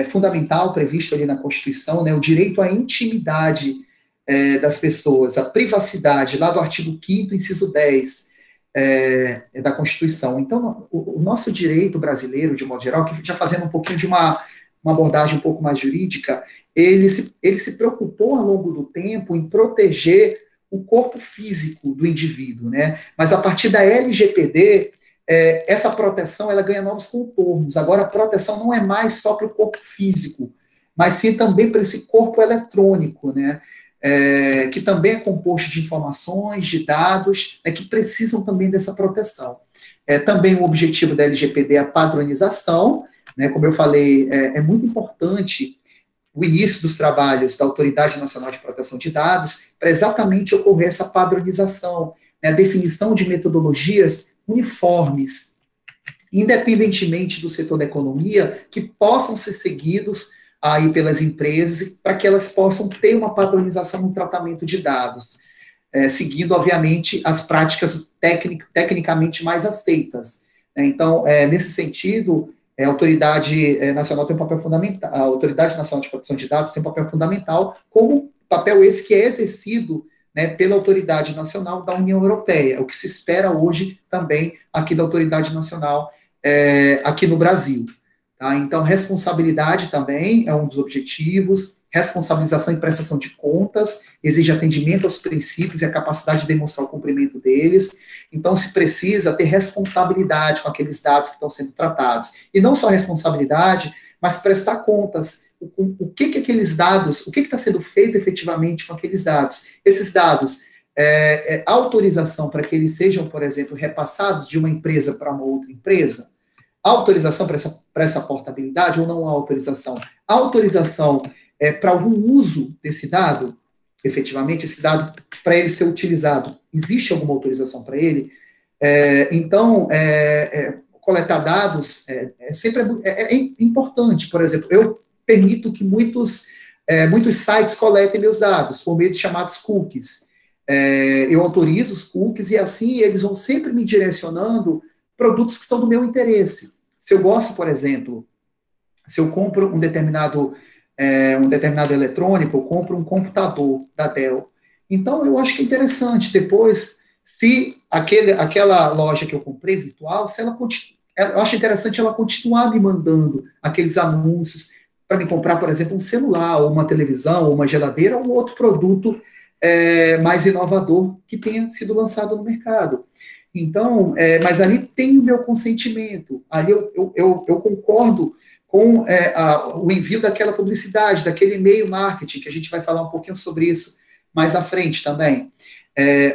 fundamental previsto ali na Constituição, né, o direito à intimidade das pessoas, a privacidade, lá do artigo 5º, inciso 10, da Constituição. Então, o nosso direito brasileiro, de modo geral, que já fazendo um pouquinho de uma abordagem um pouco mais jurídica, ele se preocupou ao longo do tempo em proteger o corpo físico do indivíduo, né? Mas a partir da LGPD, essa proteção ela ganha novos contornos. Agora, a proteção não é mais só para o corpo físico, mas sim também para esse corpo eletrônico, né? Que também é composto de informações, de dados, que precisam também dessa proteção. Também o objetivo da LGPD é a padronização, né? Como eu falei, é muito importante o início dos trabalhos da Autoridade Nacional de Proteção de Dados para exatamente ocorrer essa padronização, né? A definição de metodologias uniformes, independentemente do setor da economia, que possam ser seguidos aí pelas empresas, para que elas possam ter uma padronização no tratamento de dados, seguindo, obviamente, as práticas tecnicamente mais aceitas. Então, nesse sentido, a Autoridade Nacional tem um papel fundamental, a Autoridade Nacional de Proteção de Dados tem um papel fundamental, como papel esse que é exercido, né, pela Autoridade Nacional da União Europeia, o que se espera hoje também aqui da Autoridade Nacional aqui no Brasil. Tá? Então, responsabilidade também é um dos objetivos, responsabilização e prestação de contas, exige atendimento aos princípios e a capacidade de demonstrar o cumprimento deles. Então, se precisa ter responsabilidade com aqueles dados que estão sendo tratados. E não só responsabilidade, mas prestar contas. O que aqueles dados, o que está sendo feito efetivamente com aqueles dados? Esses dados, autorização para que eles sejam, por exemplo, repassados de uma empresa para uma outra empresa? Autorização para essa portabilidade ou não há autorização? A autorização para algum uso desse dado, efetivamente, esse dado, para ele ser utilizado, existe alguma autorização para ele? Então, coletar dados sempre é importante. Por exemplo, eu permito que muitos sites coletem meus dados por meio de chamados cookies. Eu autorizo os cookies e assim eles vão sempre me direcionando produtos que são do meu interesse. Se eu gosto, por exemplo, se eu compro um determinado eletrônico, eu compro um computador da Dell. Então, eu acho que é interessante depois, se aquela loja que eu comprei virtual, eu acho interessante ela continuar me mandando aqueles anúncios para me comprar, por exemplo, um celular, ou uma televisão, ou uma geladeira, ou outro produto mais inovador que tenha sido lançado no mercado. Então, mas ali tem o meu consentimento, ali eu concordo com o envio daquela publicidade, daquele e-mail marketing, que a gente vai falar um pouquinho sobre isso mais à frente também.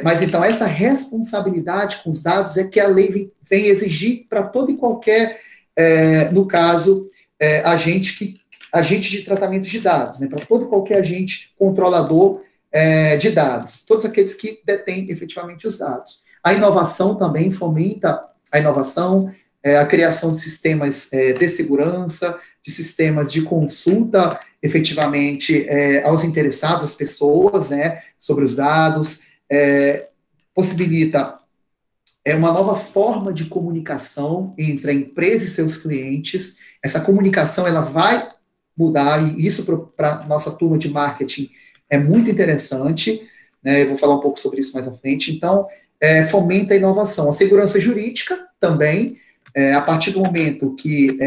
Mas então, essa responsabilidade com os dados é que a lei vem exigir para todo e qualquer, no caso, agente de tratamento de dados, né, para todo e qualquer agente controlador de dados, todos aqueles que detêm efetivamente os dados. A inovação também fomenta a inovação, a criação de sistemas de segurança, de sistemas de consulta, efetivamente, aos interessados, às pessoas, né, sobre os dados, possibilita uma nova forma de comunicação entre a empresa e seus clientes. Essa comunicação, ela vai mudar, e isso para a nossa turma de marketing é muito interessante, né, eu vou falar um pouco sobre isso mais à frente. Então, fomenta a inovação. A segurança jurídica também, a partir do momento que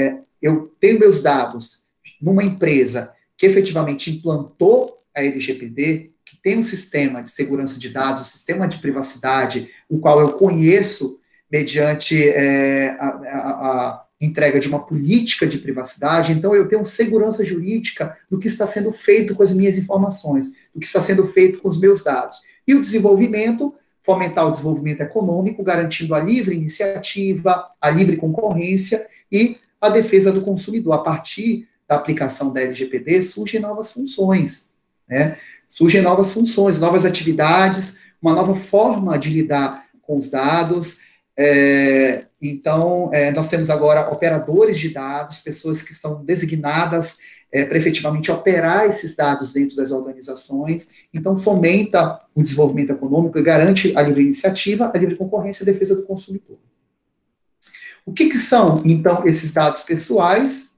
eu tenho meus dados numa empresa que efetivamente implantou a LGPD, que tem um sistema de segurança de dados, um sistema de privacidade, o qual eu conheço, mediante a entrega de uma política de privacidade. Então, eu tenho segurança jurídica do que está sendo feito com as minhas informações, do que está sendo feito com os meus dados. E o desenvolvimento, fomentar o desenvolvimento econômico, garantindo a livre iniciativa, a livre concorrência e a defesa do consumidor. A partir da aplicação da LGPD, surgem novas funções, né? Surgem novas funções, novas atividades, uma nova forma de lidar com os dados. Então, nós temos agora operadores de dados, pessoas que são designadas para efetivamente operar esses dados dentro das organizações. Então, fomenta o desenvolvimento econômico e garante a livre iniciativa, a livre concorrência e a defesa do consumidor. O que são, então, esses dados pessoais?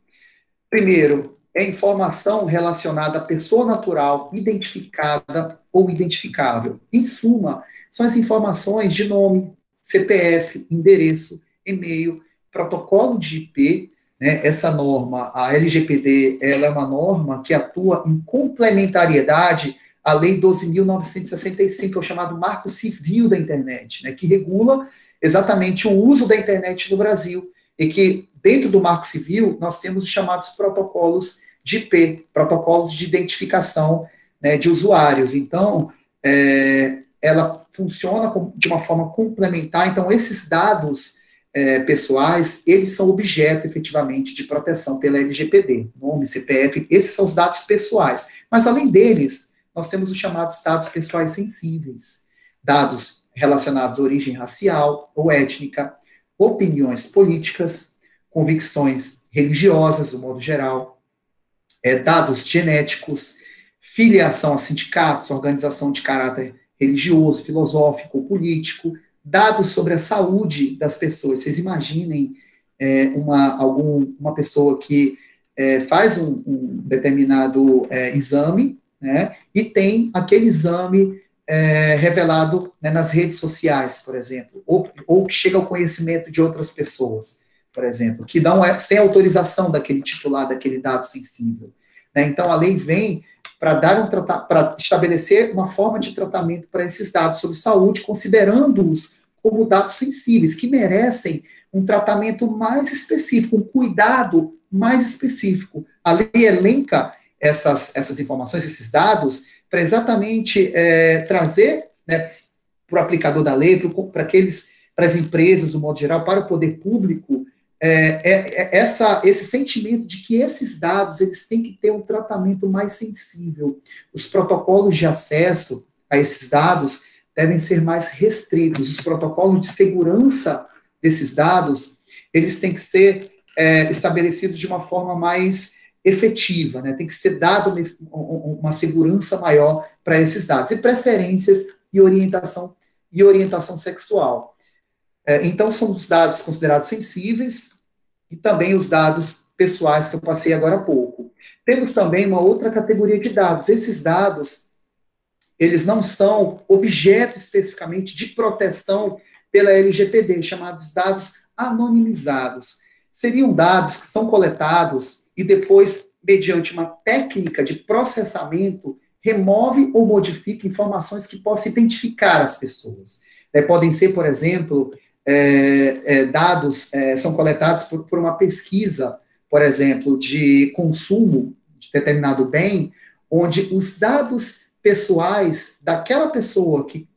Primeiro, é informação relacionada à pessoa natural identificada ou identificável. Em suma, são as informações de nome, CPF, endereço, e-mail, protocolo de IP, né? Essa norma, a LGPD, ela é uma norma que atua em complementariedade à Lei 12.965, que é o chamado Marco Civil da Internet, né? Que regula exatamente o uso da internet no Brasil, e que, dentro do Marco Civil, nós temos os chamados protocolos de IP, protocolos de identificação, né, de usuários. Então, ela funciona de uma forma complementar. Então, esses dados pessoais, eles são objeto, efetivamente, de proteção pela LGPD, nome, CPF, esses são os dados pessoais. Mas, além deles, nós temos os chamados dados pessoais sensíveis, dados relacionados à origem racial ou étnica, opiniões políticas, convicções religiosas, do modo geral, dados genéticos, filiação a sindicatos, organização de caráter religioso, filosófico ou político, dados sobre a saúde das pessoas. Vocês imaginem uma pessoa que faz um determinado exame, né, e tem aquele exame revelado, né, nas redes sociais, por exemplo, ou que chega ao conhecimento de outras pessoas, por exemplo, que não sem autorização daquele titular, daquele dado sensível, né? Então, a lei vem para estabelecer uma forma de tratamento para esses dados sobre saúde, considerando-os como dados sensíveis, que merecem um tratamento mais específico, um cuidado mais específico. A lei elenca essas informações, esses dados, para exatamente trazer, né, para o aplicador da lei, para as empresas, do modo geral, para o poder público, esse sentimento de que esses dados eles têm que ter um tratamento mais sensível. Os protocolos de acesso a esses dados devem ser mais restritos. Os protocolos de segurança desses dados, eles têm que ser estabelecidos de uma forma mais efetiva, né? Tem que ser dado uma segurança maior para esses dados, e preferências e orientação sexual. Então, são os dados considerados sensíveis e também os dados pessoais que eu passei agora há pouco. Temos também uma outra categoria de dados. Esses dados, eles não são objeto especificamente de proteção pela LGPD, chamados dados anonimizados. Seriam dados que são coletados e depois, mediante uma técnica de processamento, remove ou modifica informações que possam identificar as pessoas. Podem ser, por exemplo, dados são coletados por uma pesquisa, por exemplo, de consumo de determinado bem, onde os dados pessoais daquela pessoa que,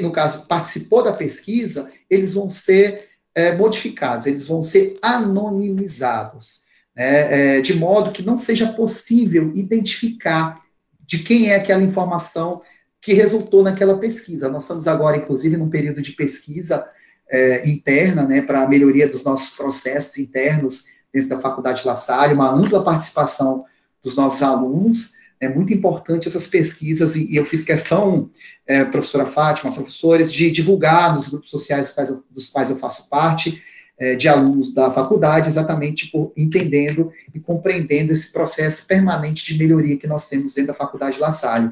no caso, participou da pesquisa, eles vão ser modificados, eles vão ser anonimizados, né, de modo que não seja possível identificar de quem é aquela informação que resultou naquela pesquisa. Nós estamos agora, inclusive, num período de pesquisa interna, né, para a melhoria dos nossos processos internos dentro da Faculdade La Salle, uma ampla participação dos nossos alunos. É muito importante essas pesquisas, e eu fiz questão, professora Fátima, professores, de divulgar nos grupos sociais dos quais eu faço parte, de alunos da faculdade, exatamente entendendo e compreendendo esse processo permanente de melhoria que nós temos dentro da Faculdade La Salle.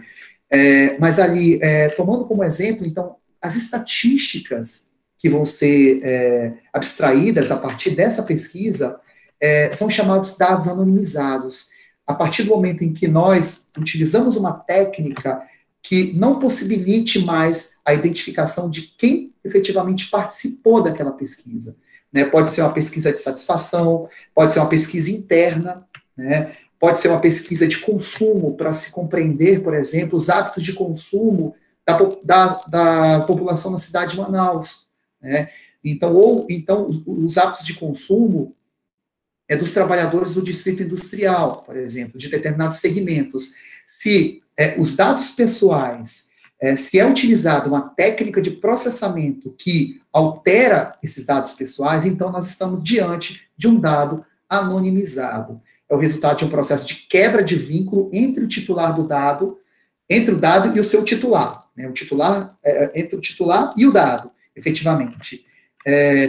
Mas ali, tomando como exemplo, então, as estatísticas que vão ser abstraídas a partir dessa pesquisa são chamados dados anonimizados. A partir do momento em que nós utilizamos uma técnica que não possibilite mais a identificação de quem efetivamente participou daquela pesquisa. Né? Pode ser uma pesquisa de satisfação, pode ser uma pesquisa interna, né? Pode ser uma pesquisa de consumo para se compreender, por exemplo, os hábitos de consumo da população na cidade de Manaus. Né? Então, os hábitos de consumo dos trabalhadores do distrito industrial, por exemplo, de determinados segmentos. Se os dados pessoais, se é utilizada uma técnica de processamento que altera esses dados pessoais, então nós estamos diante de um dado anonimizado. É o resultado de um processo de quebra de vínculo entre o titular do dado, entre o dado e o seu titular, né? Entre o titular e o dado, efetivamente.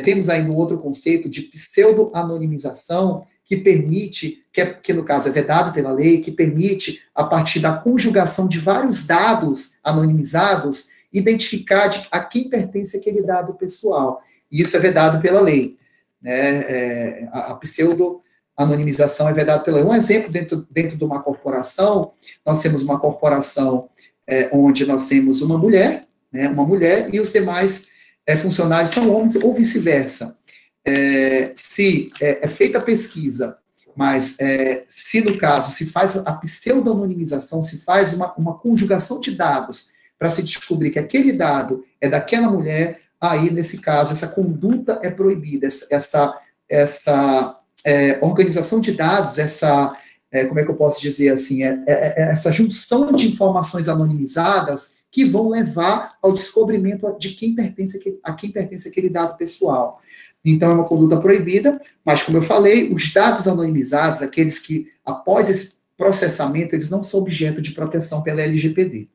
Temos ainda um outro conceito de pseudo-anonimização, que permite, que no caso é vedado pela lei, que permite, a partir da conjugação de vários dados anonimizados, identificar a quem pertence aquele dado pessoal. E isso é vedado pela lei. Né? A pseudo-anonimização é vedada pela lei. Um exemplo, dentro de uma corporação, nós temos uma corporação onde nós temos uma mulher, né, e os demais funcionários são homens, ou vice-versa. Se é feita a pesquisa, mas se no caso se faz a pseudo-anonimização, se faz uma conjugação de dados para se descobrir que aquele dado é daquela mulher, aí, nesse caso, essa conduta é proibida, essa organização de dados, como é que eu posso dizer assim, essa junção de informações anonimizadas que vão levar ao descobrimento de a quem pertence aquele dado pessoal. Então, é uma conduta proibida, mas, como eu falei, os dados anonimizados, aqueles que, após esse processamento, eles não são objeto de proteção pela LGPD.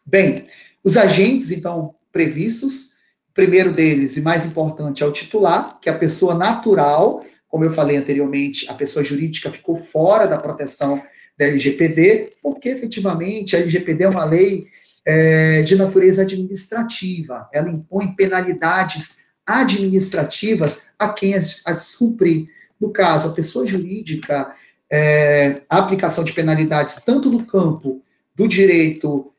Bem, os agentes, então, previstos, o primeiro deles, e mais importante, é o titular, que é a pessoa natural, como eu falei anteriormente, a pessoa jurídica ficou fora da proteção da LGPD, porque, efetivamente, a LGPD é uma lei de natureza administrativa, ela impõe penalidades administrativas a quem as cumprir. No caso, a pessoa jurídica, a aplicação de penalidades tanto no campo do direito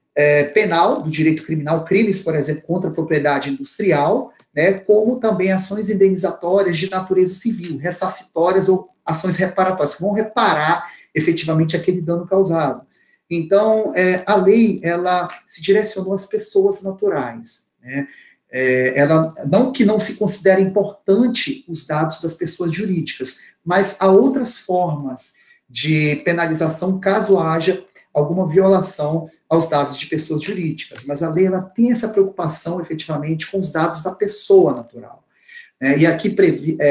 penal, do direito criminal, crimes, por exemplo, contra a propriedade industrial, né, como também ações indenizatórias de natureza civil, ressarcitórias ou ações reparatórias, que vão reparar efetivamente aquele dano causado. Então, a lei, ela se direcionou às pessoas naturais, né? Ela não que não se considere importante os dados das pessoas jurídicas, mas há outras formas de penalização caso haja alguma violação aos dados de pessoas jurídicas, mas a lei ela tem essa preocupação efetivamente com os dados da pessoa natural. E aqui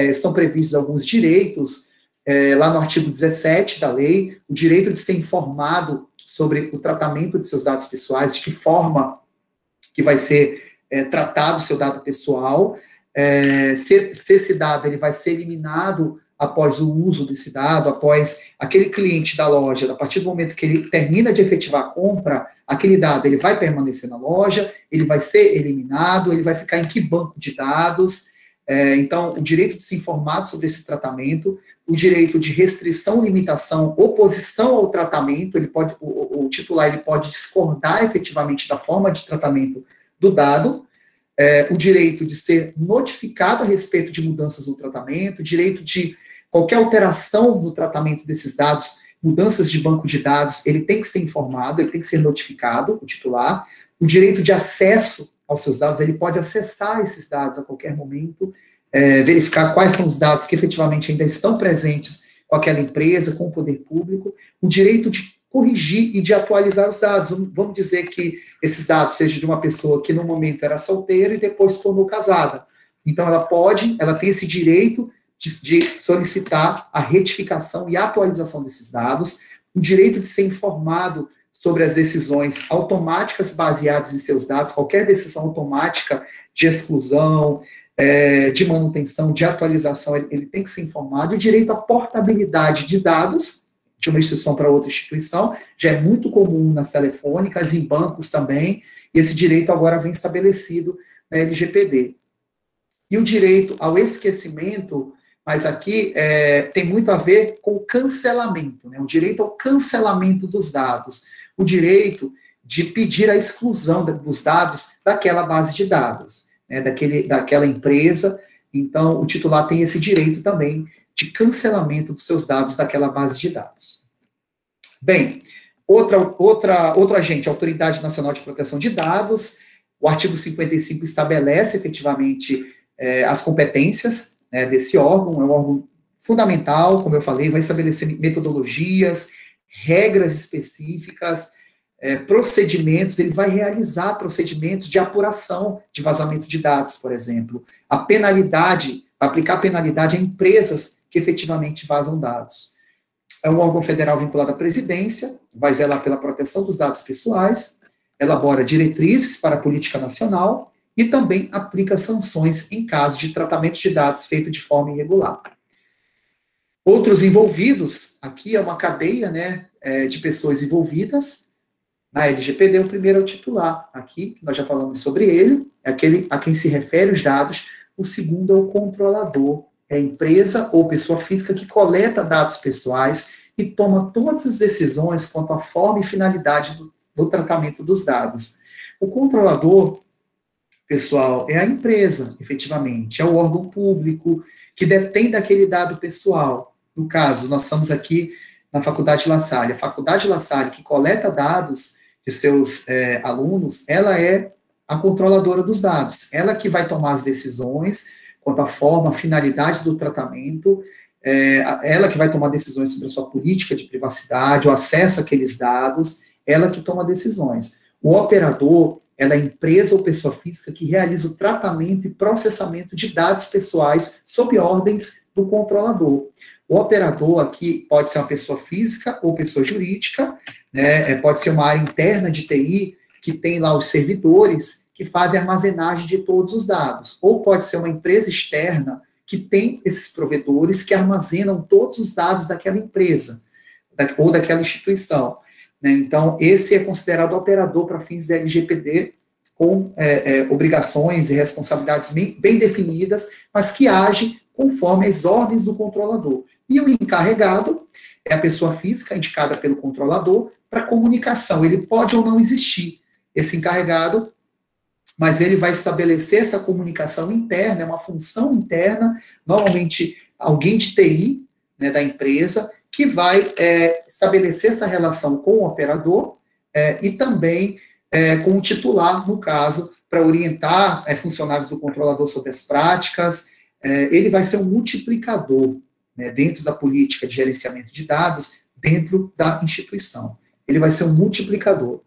estão previstos alguns direitos, lá no artigo 17 da lei, o direito de ser informado sobre o tratamento de seus dados pessoais, de que forma que vai ser tratado o seu dado pessoal, se esse dado ele vai ser eliminado após o uso desse dado, após aquele cliente da loja, a partir do momento que ele termina de efetivar a compra, aquele dado ele vai permanecer na loja, ele vai ser eliminado, ele vai ficar em que banco de dados. Então, o direito de se informar sobre esse tratamento, o direito de restrição, limitação, oposição ao tratamento, o titular ele pode discordar efetivamente da forma de tratamento do dado, o direito de ser notificado a respeito de mudanças no tratamento, o direito de qualquer alteração no tratamento desses dados, mudanças de banco de dados, ele tem que ser informado, ele tem que ser notificado, o titular, o direito de acesso aos seus dados, ele pode acessar esses dados a qualquer momento, verificar quais são os dados que efetivamente ainda estão presentes com aquela empresa, com o poder público, o direito de corrigir e de atualizar os dados. Vamos dizer que esses dados sejam de uma pessoa que no momento era solteira e depois se tornou casada. Então ela tem esse direito de solicitar a retificação e atualização desses dados, o direito de ser informado sobre as decisões automáticas baseadas em seus dados, qualquer decisão automática de exclusão, de manutenção, de atualização, ele tem que ser informado, e o direito à portabilidade de dados, de uma instituição para outra instituição, já é muito comum nas telefônicas, em bancos também, e esse direito agora vem estabelecido na LGPD. E o direito ao esquecimento, mas aqui tem muito a ver com o cancelamento, né? O direito ao cancelamento dos dados, o direito de pedir a exclusão dos dados daquela base de dados, né, daquela empresa. Então, o titular tem esse direito também de cancelamento dos seus dados daquela base de dados. Bem, outro agente, a Autoridade Nacional de Proteção de Dados, o artigo 55 estabelece efetivamente as competências, né, desse órgão, é um órgão fundamental, como eu falei, vai estabelecer metodologias, regras específicas, procedimentos, ele vai realizar procedimentos de apuração de vazamento de dados, por exemplo. A penalidade, aplicar penalidade a empresas que efetivamente vazam dados. É um órgão federal vinculado à presidência, vai zelar pela proteção dos dados pessoais, elabora diretrizes para a política nacional e também aplica sanções em caso de tratamento de dados feito de forma irregular. Outros envolvidos, aqui é uma cadeia, né, de pessoas envolvidas. Na LGPD, o primeiro é o titular, aqui, nós já falamos sobre ele, é aquele a quem se refere os dados. O segundo é o controlador, é a empresa ou pessoa física que coleta dados pessoais e toma todas as decisões quanto à forma e finalidade do tratamento dos dados. O controlador, pessoal, é a empresa, efetivamente, é o órgão público que detém daquele dado pessoal. No caso, nós estamos aqui na Faculdade La Salle. A Faculdade La Salle, que coleta dados de seus alunos, ela é a controladora dos dados. Ela que vai tomar as decisões quanto à forma, a finalidade do tratamento, ela que vai tomar decisões sobre a sua política de privacidade, o acesso àqueles dados, ela que toma decisões. O operador, ela é a empresa ou pessoa física que realiza o tratamento e processamento de dados pessoais sob ordens do controlador. O operador aqui pode ser uma pessoa física ou pessoa jurídica, né, pode ser uma área interna de TI, que tem lá os servidores que fazem a armazenagem de todos os dados, ou pode ser uma empresa externa que tem esses provedores que armazenam todos os dados daquela empresa, ou daquela instituição, né? Então, esse é considerado operador para fins da LGPD, com obrigações e responsabilidades bem definidas, mas que age conforme as ordens do controlador. E o encarregado é a pessoa física indicada pelo controlador para comunicação. Ele pode ou não existir, esse encarregado, mas ele vai estabelecer essa comunicação interna, é uma função interna, normalmente alguém de TI, né, da empresa, que vai estabelecer essa relação com o operador e também com o titular, no caso, para orientar funcionários do controlador sobre as práticas. Ele vai ser um multiplicador, né, dentro da política de gerenciamento de dados, dentro da instituição. Ele vai ser um multiplicador.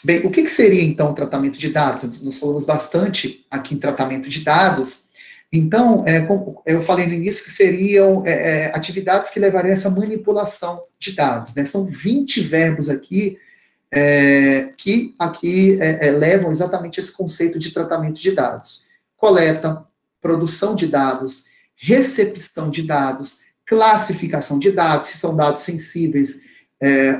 Bem, o que seria, então, o tratamento de dados? Nós falamos bastante aqui em tratamento de dados. Então, como eu falei no início, que seriam atividades que levariam a essa manipulação de dados, né? São 20 verbos aqui, que aqui levam exatamente esse conceito de tratamento de dados. Coleta, produção de dados, recepção de dados, classificação de dados, se são dados sensíveis,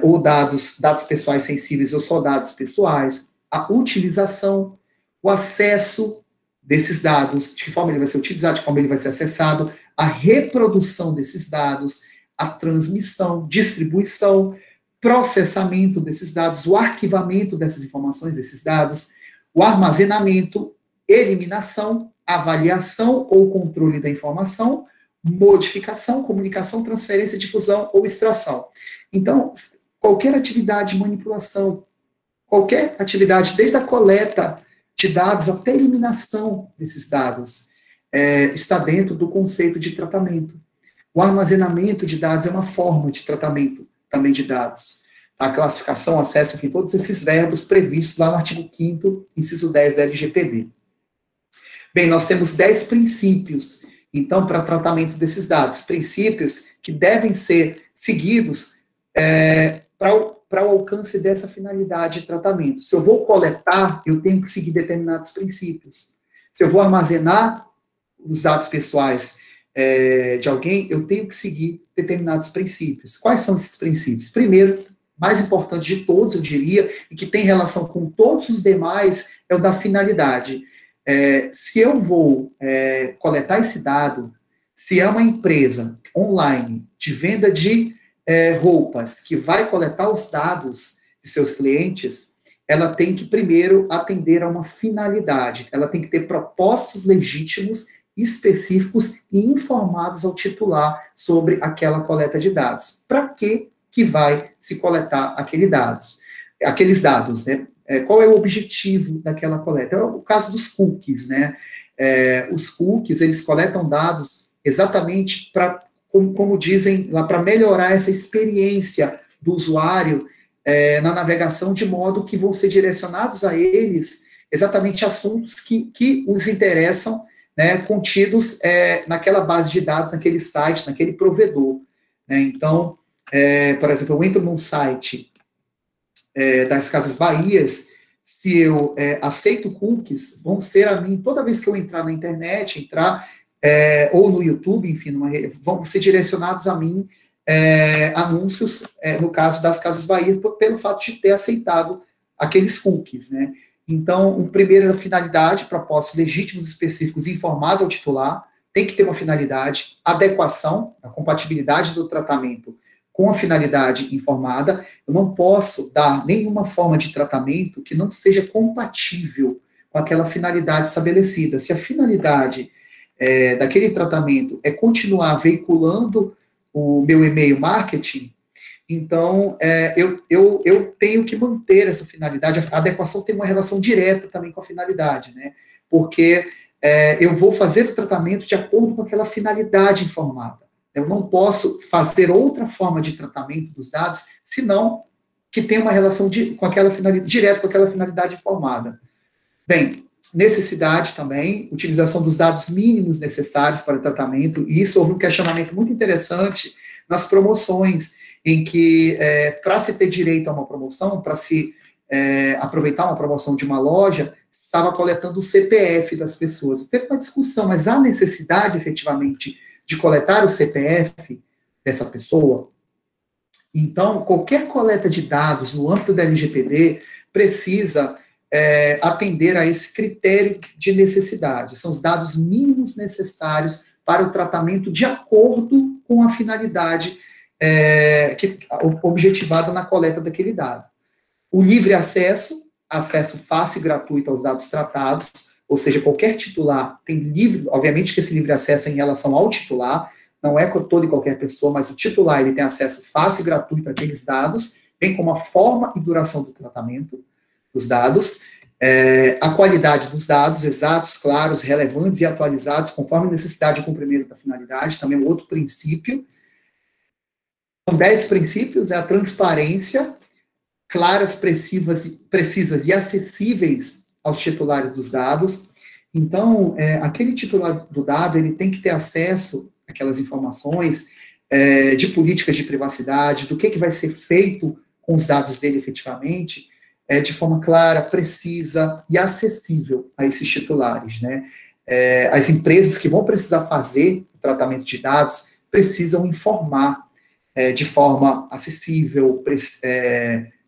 ou dados pessoais sensíveis ou só dados pessoais, a utilização, o acesso desses dados, de que forma ele vai ser utilizado, de que forma ele vai ser acessado, a reprodução desses dados, a transmissão, distribuição, processamento desses dados, o arquivamento dessas informações, desses dados, o armazenamento, eliminação, avaliação ou controle da informação, modificação, comunicação, transferência, difusão ou extração. Então, qualquer atividade de manipulação, qualquer atividade, desde a coleta de dados até a eliminação desses dados, está dentro do conceito de tratamento. O armazenamento de dados é uma forma de tratamento também de dados. A classificação, acesso, enfim, todos esses verbos previstos lá no artigo 5º, inciso 10 da LGPD. Bem, nós temos 10 princípios, então, para tratamento desses dados. Princípios que devem ser seguidos para o alcance dessa finalidade de tratamento. Se eu vou coletar, eu tenho que seguir determinados princípios. Se eu vou armazenar os dados pessoais de alguém, eu tenho que seguir determinados princípios. Quais são esses princípios? Primeiro, mais importante de todos, eu diria, e que tem relação com todos os demais, é o da finalidade. Se eu vou coletar esse dado, se é uma empresa online de venda de roupas que vai coletar os dados de seus clientes, ela tem que, primeiro, atender a uma finalidade. Ela tem que ter propósitos legítimos, específicos e informados ao titular sobre aquela coleta de dados. Para que vai se coletar aqueles dados, né? Qual é o objetivo daquela coleta? É o caso dos cookies, né? Os cookies, eles coletam dados exatamente para, como dizem lá, para melhorar essa experiência do usuário na navegação, de modo que vão ser direcionados a eles exatamente assuntos que os interessam, né, contidos naquela base de dados, naquele site, naquele provedor. Né? Então, por exemplo, eu entro num site das Casas Bahias, se eu aceito cookies, vão ser a mim, toda vez que eu entrar na internet, ou no YouTube, enfim, vão ser direcionados a mim anúncios, no caso das Casas Bahia, pelo fato de ter aceitado aqueles cookies, né? Então, primeira finalidade, propósitos legítimos, específicos, informados ao titular, tem que ter uma finalidade, adequação, a compatibilidade do tratamento com a finalidade informada. Eu não posso dar nenhuma forma de tratamento que não seja compatível com aquela finalidade estabelecida. Se a finalidade daquele tratamento é continuar veiculando o meu e-mail marketing, então eu tenho que manter essa finalidade. A adequação tem uma relação direta também com a finalidade, né? Porque eu vou fazer o tratamento de acordo com aquela finalidade informada. Eu não posso fazer outra forma de tratamento dos dados, senão que tenha uma relação com aquela finalidade, direta com aquela finalidade informada. Bem, necessidade também, utilização dos dados mínimos necessários para o tratamento, e isso houve um questionamento muito interessante nas promoções, em que, para se ter direito a uma promoção, para se aproveitar uma promoção de uma loja, estava coletando o CPF das pessoas. Teve uma discussão, mas há necessidade, efetivamente, de coletar o CPF dessa pessoa? Então, qualquer coleta de dados no âmbito da LGPD precisa atender a esse critério de necessidade. São os dados mínimos necessários para o tratamento de acordo com a finalidade objetivada na coleta daquele dado. O livre acesso fácil e gratuito aos dados tratados, ou seja, qualquer titular tem livre, obviamente que esse livre acesso é em relação ao titular, não é com toda e qualquer pessoa, mas o titular ele tem acesso fácil e gratuito àqueles dados, bem como a forma e duração do tratamento dos dados, a qualidade dos dados, exatos, claros, relevantes e atualizados, conforme a necessidade de cumprimento da finalidade, também um outro princípio. São 10 princípios, a transparência, claras, precisas e acessíveis aos titulares dos dados. Então, aquele titular do dado, ele tem que ter acesso àquelas informações de políticas de privacidade, do que vai ser feito com os dados dele efetivamente, de forma clara, precisa e acessível a esses titulares, né? As empresas que vão precisar fazer o tratamento de dados precisam informar de forma acessível,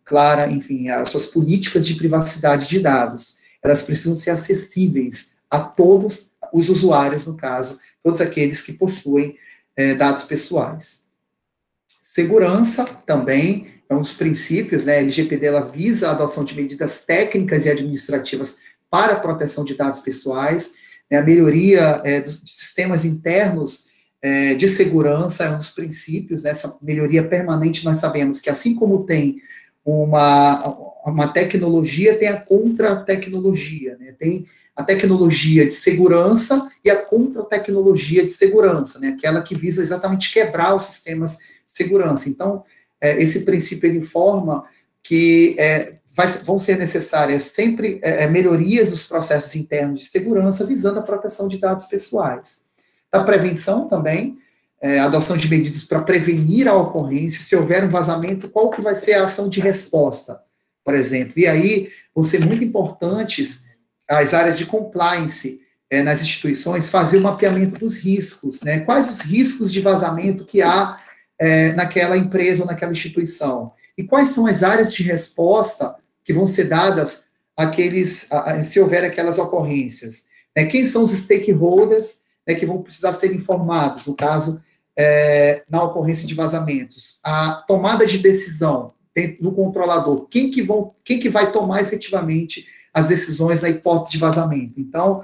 clara, enfim, as suas políticas de privacidade de dados. Elas precisam ser acessíveis a todos os usuários, no caso, todos aqueles que possuem dados pessoais. Segurança também é um dos princípios, né? A LGPD ela visa a adoção de medidas técnicas e administrativas para a proteção de dados pessoais, né? A melhoria dos sistemas internos de segurança é um dos princípios, né? Essa melhoria permanente, nós sabemos que assim como tem uma tecnologia, tem a contra-tecnologia, né? Tem a tecnologia de segurança e a contra-tecnologia de segurança, né? Aquela que visa exatamente quebrar os sistemas de segurança. Então, esse princípio ele informa que vão ser necessárias sempre melhorias dos processos internos de segurança, visando a proteção de dados pessoais. Da prevenção também, adoção de medidas para prevenir a ocorrência, se houver um vazamento, qual que vai ser a ação de resposta, por exemplo. E aí, vão ser muito importantes as áreas de compliance nas instituições, fazer o mapeamento dos riscos, né? Quais os riscos de vazamento que há naquela empresa ou naquela instituição? E quais são as áreas de resposta que vão ser dadas se houver aquelas ocorrências? Quem são os stakeholders que vão precisar ser informados, no caso, na ocorrência de vazamentos? A tomada de decisão, dentro do controlador, quem que vai tomar efetivamente as decisões na hipótese de vazamento. Então,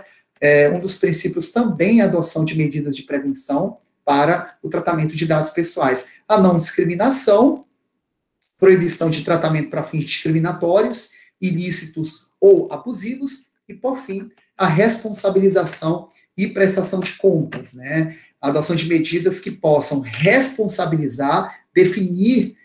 um dos princípios também é a adoção de medidas de prevenção para o tratamento de dados pessoais. A não discriminação, proibição de tratamento para fins discriminatórios, ilícitos ou abusivos, e, por fim, a responsabilização e prestação de contas, né? A adoção de medidas que possam responsabilizar, definir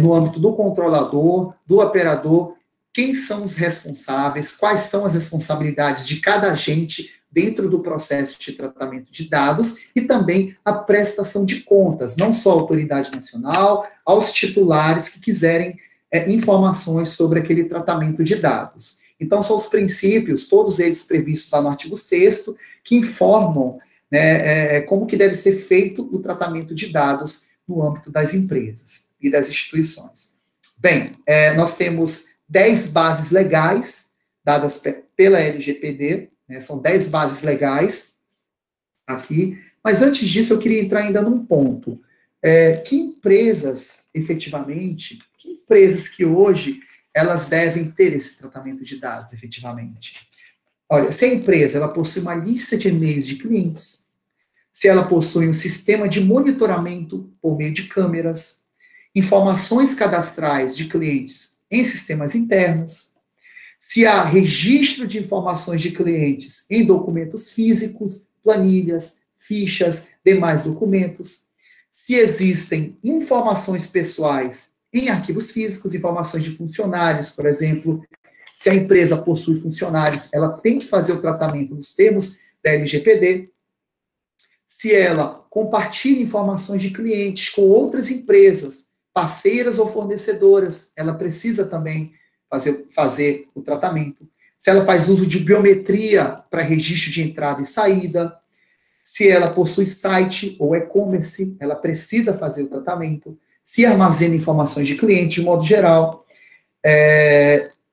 no âmbito do controlador, do operador, quem são os responsáveis, quais são as responsabilidades de cada agente dentro do processo de tratamento de dados e também a prestação de contas, não só à autoridade nacional, aos titulares que quiserem informações sobre aquele tratamento de dados. Então, são os princípios, todos eles previstos lá no artigo 6º, que informam, né, como que deve ser feito o tratamento de dados no âmbito das empresas e das instituições. Bem, nós temos 10 bases legais dadas pela LGPD, né, são 10 bases legais aqui, mas antes disso eu queria entrar ainda num ponto. Que empresas, efetivamente, que empresas que hoje elas devem ter esse tratamento de dados, efetivamente? Olha, se a empresa ela possui uma lista de e-mails de clientes, se ela possui um sistema de monitoramento por meio de câmeras, informações cadastrais de clientes em sistemas internos, se há registro de informações de clientes em documentos físicos, planilhas, fichas, demais documentos, se existem informações pessoais em arquivos físicos, informações de funcionários, por exemplo, se a empresa possui funcionários, ela tem que fazer o tratamento nos termos da LGPD, se ela compartilha informações de clientes com outras empresas, parceiras ou fornecedoras, ela precisa também fazer o tratamento. Se ela faz uso de biometria para registro de entrada e saída, se ela possui site ou e-commerce, ela precisa fazer o tratamento. Se armazena informações de cliente, de modo geral,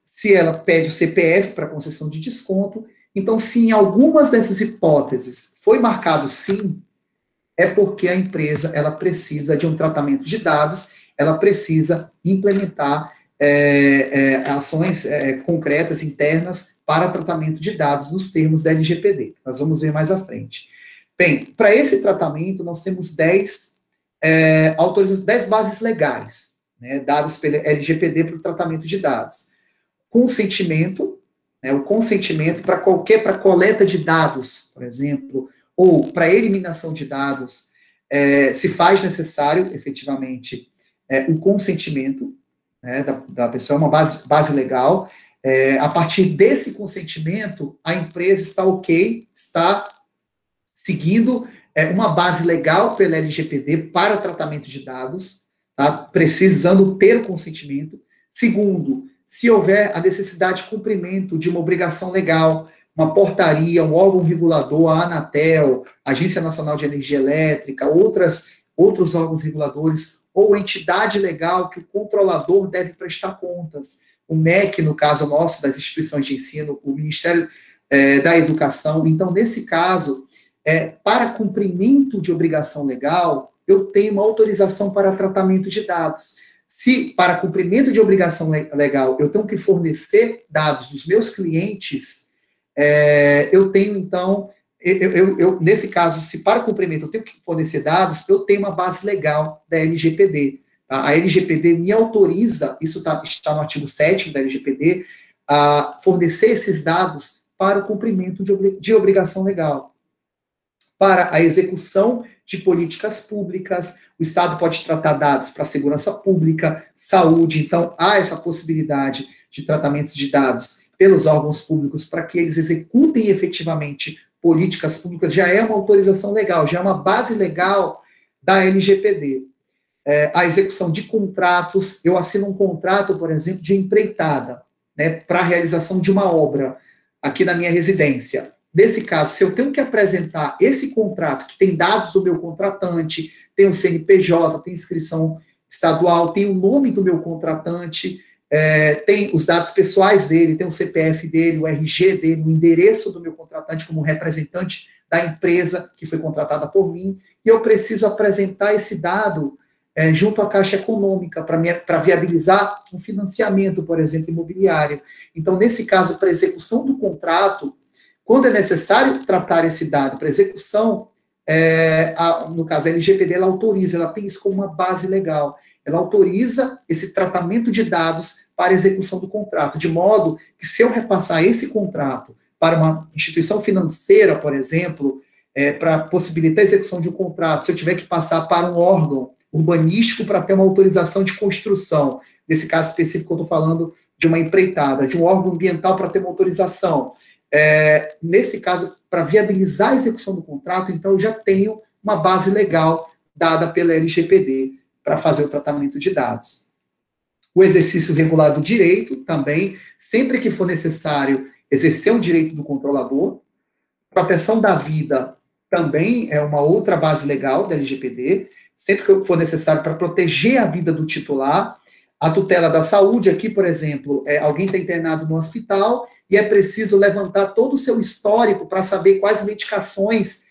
se ela pede o CPF para concessão de desconto. Então, se em algumas dessas hipóteses foi marcado sim, é porque a empresa ela precisa de um tratamento de dados, ela precisa implementar ações concretas, internas, para tratamento de dados nos termos da LGPD. Nós vamos ver mais à frente. Bem, para esse tratamento, nós temos 10 bases legais, né, dadas pela LGPD para o tratamento de dados. Consentimento, né, o consentimento para coleta de dados, por exemplo, ou para eliminação de dados, se faz necessário, efetivamente, o consentimento, né, da pessoa, é uma base legal. A partir desse consentimento, a empresa está ok, está seguindo uma base legal pela LGPD para tratamento de dados, tá, precisando ter o consentimento. Segundo, se houver a necessidade de cumprimento de uma obrigação legal, uma portaria, um órgão regulador, a Anatel, Agência Nacional de Energia Elétrica, outros órgãos reguladores, ou entidade legal que o controlador deve prestar contas. O MEC, no caso nosso, das instituições de ensino, o Ministério da Educação. Então, nesse caso, para cumprimento de obrigação legal, eu tenho uma autorização para tratamento de dados. Se, para cumprimento de obrigação legal, eu tenho que fornecer dados dos meus clientes, eu tenho, então, nesse caso, se para cumprimento eu tenho que fornecer dados, eu tenho uma base legal da LGPD. Tá? A LGPD me autoriza, isso está no artigo 7º da LGPD, a fornecer esses dados para o cumprimento de obrigação legal. Para a execução de políticas públicas, o Estado pode tratar dados para segurança pública, saúde, então há essa possibilidade de tratamento de dados pelos órgãos públicos para que eles executem efetivamente políticas públicas, já é uma autorização legal, já é uma base legal da LGPD. A execução de contratos, eu assino um contrato, por exemplo, de empreitada, né, para a realização de uma obra aqui na minha residência. Nesse caso, se eu tenho que apresentar esse contrato, que tem dados do meu contratante, tem o CNPJ, tem inscrição estadual, tem o nome do meu contratante, tem os dados pessoais dele, tem o CPF dele, o RG dele, o endereço do meu contratante como representante da empresa que foi contratada por mim, e eu preciso apresentar esse dado junto à Caixa Econômica, para viabilizar um financiamento, por exemplo, imobiliário. Então, nesse caso, para execução do contrato, quando é necessário tratar esse dado para execução, no caso, a LGPD, ela autoriza, ela tem isso como uma base legal. Ela autoriza esse tratamento de dados para execução do contrato, de modo que, se eu repassar esse contrato para uma instituição financeira, por exemplo, para possibilitar a execução de um contrato, se eu tiver que passar para um órgão urbanístico para ter uma autorização de construção, nesse caso específico eu estou falando de uma empreitada, de um órgão ambiental para ter uma autorização, nesse caso, para viabilizar a execução do contrato, então eu já tenho uma base legal dada pela LGPD para fazer o tratamento de dados. O exercício regular do direito também, sempre que for necessário exercer o direito do controlador. Proteção da vida também é uma outra base legal da LGPD, sempre que for necessário para proteger a vida do titular. A tutela da saúde, aqui, por exemplo, alguém está internado no hospital e é preciso levantar todo o seu histórico para saber quais medicações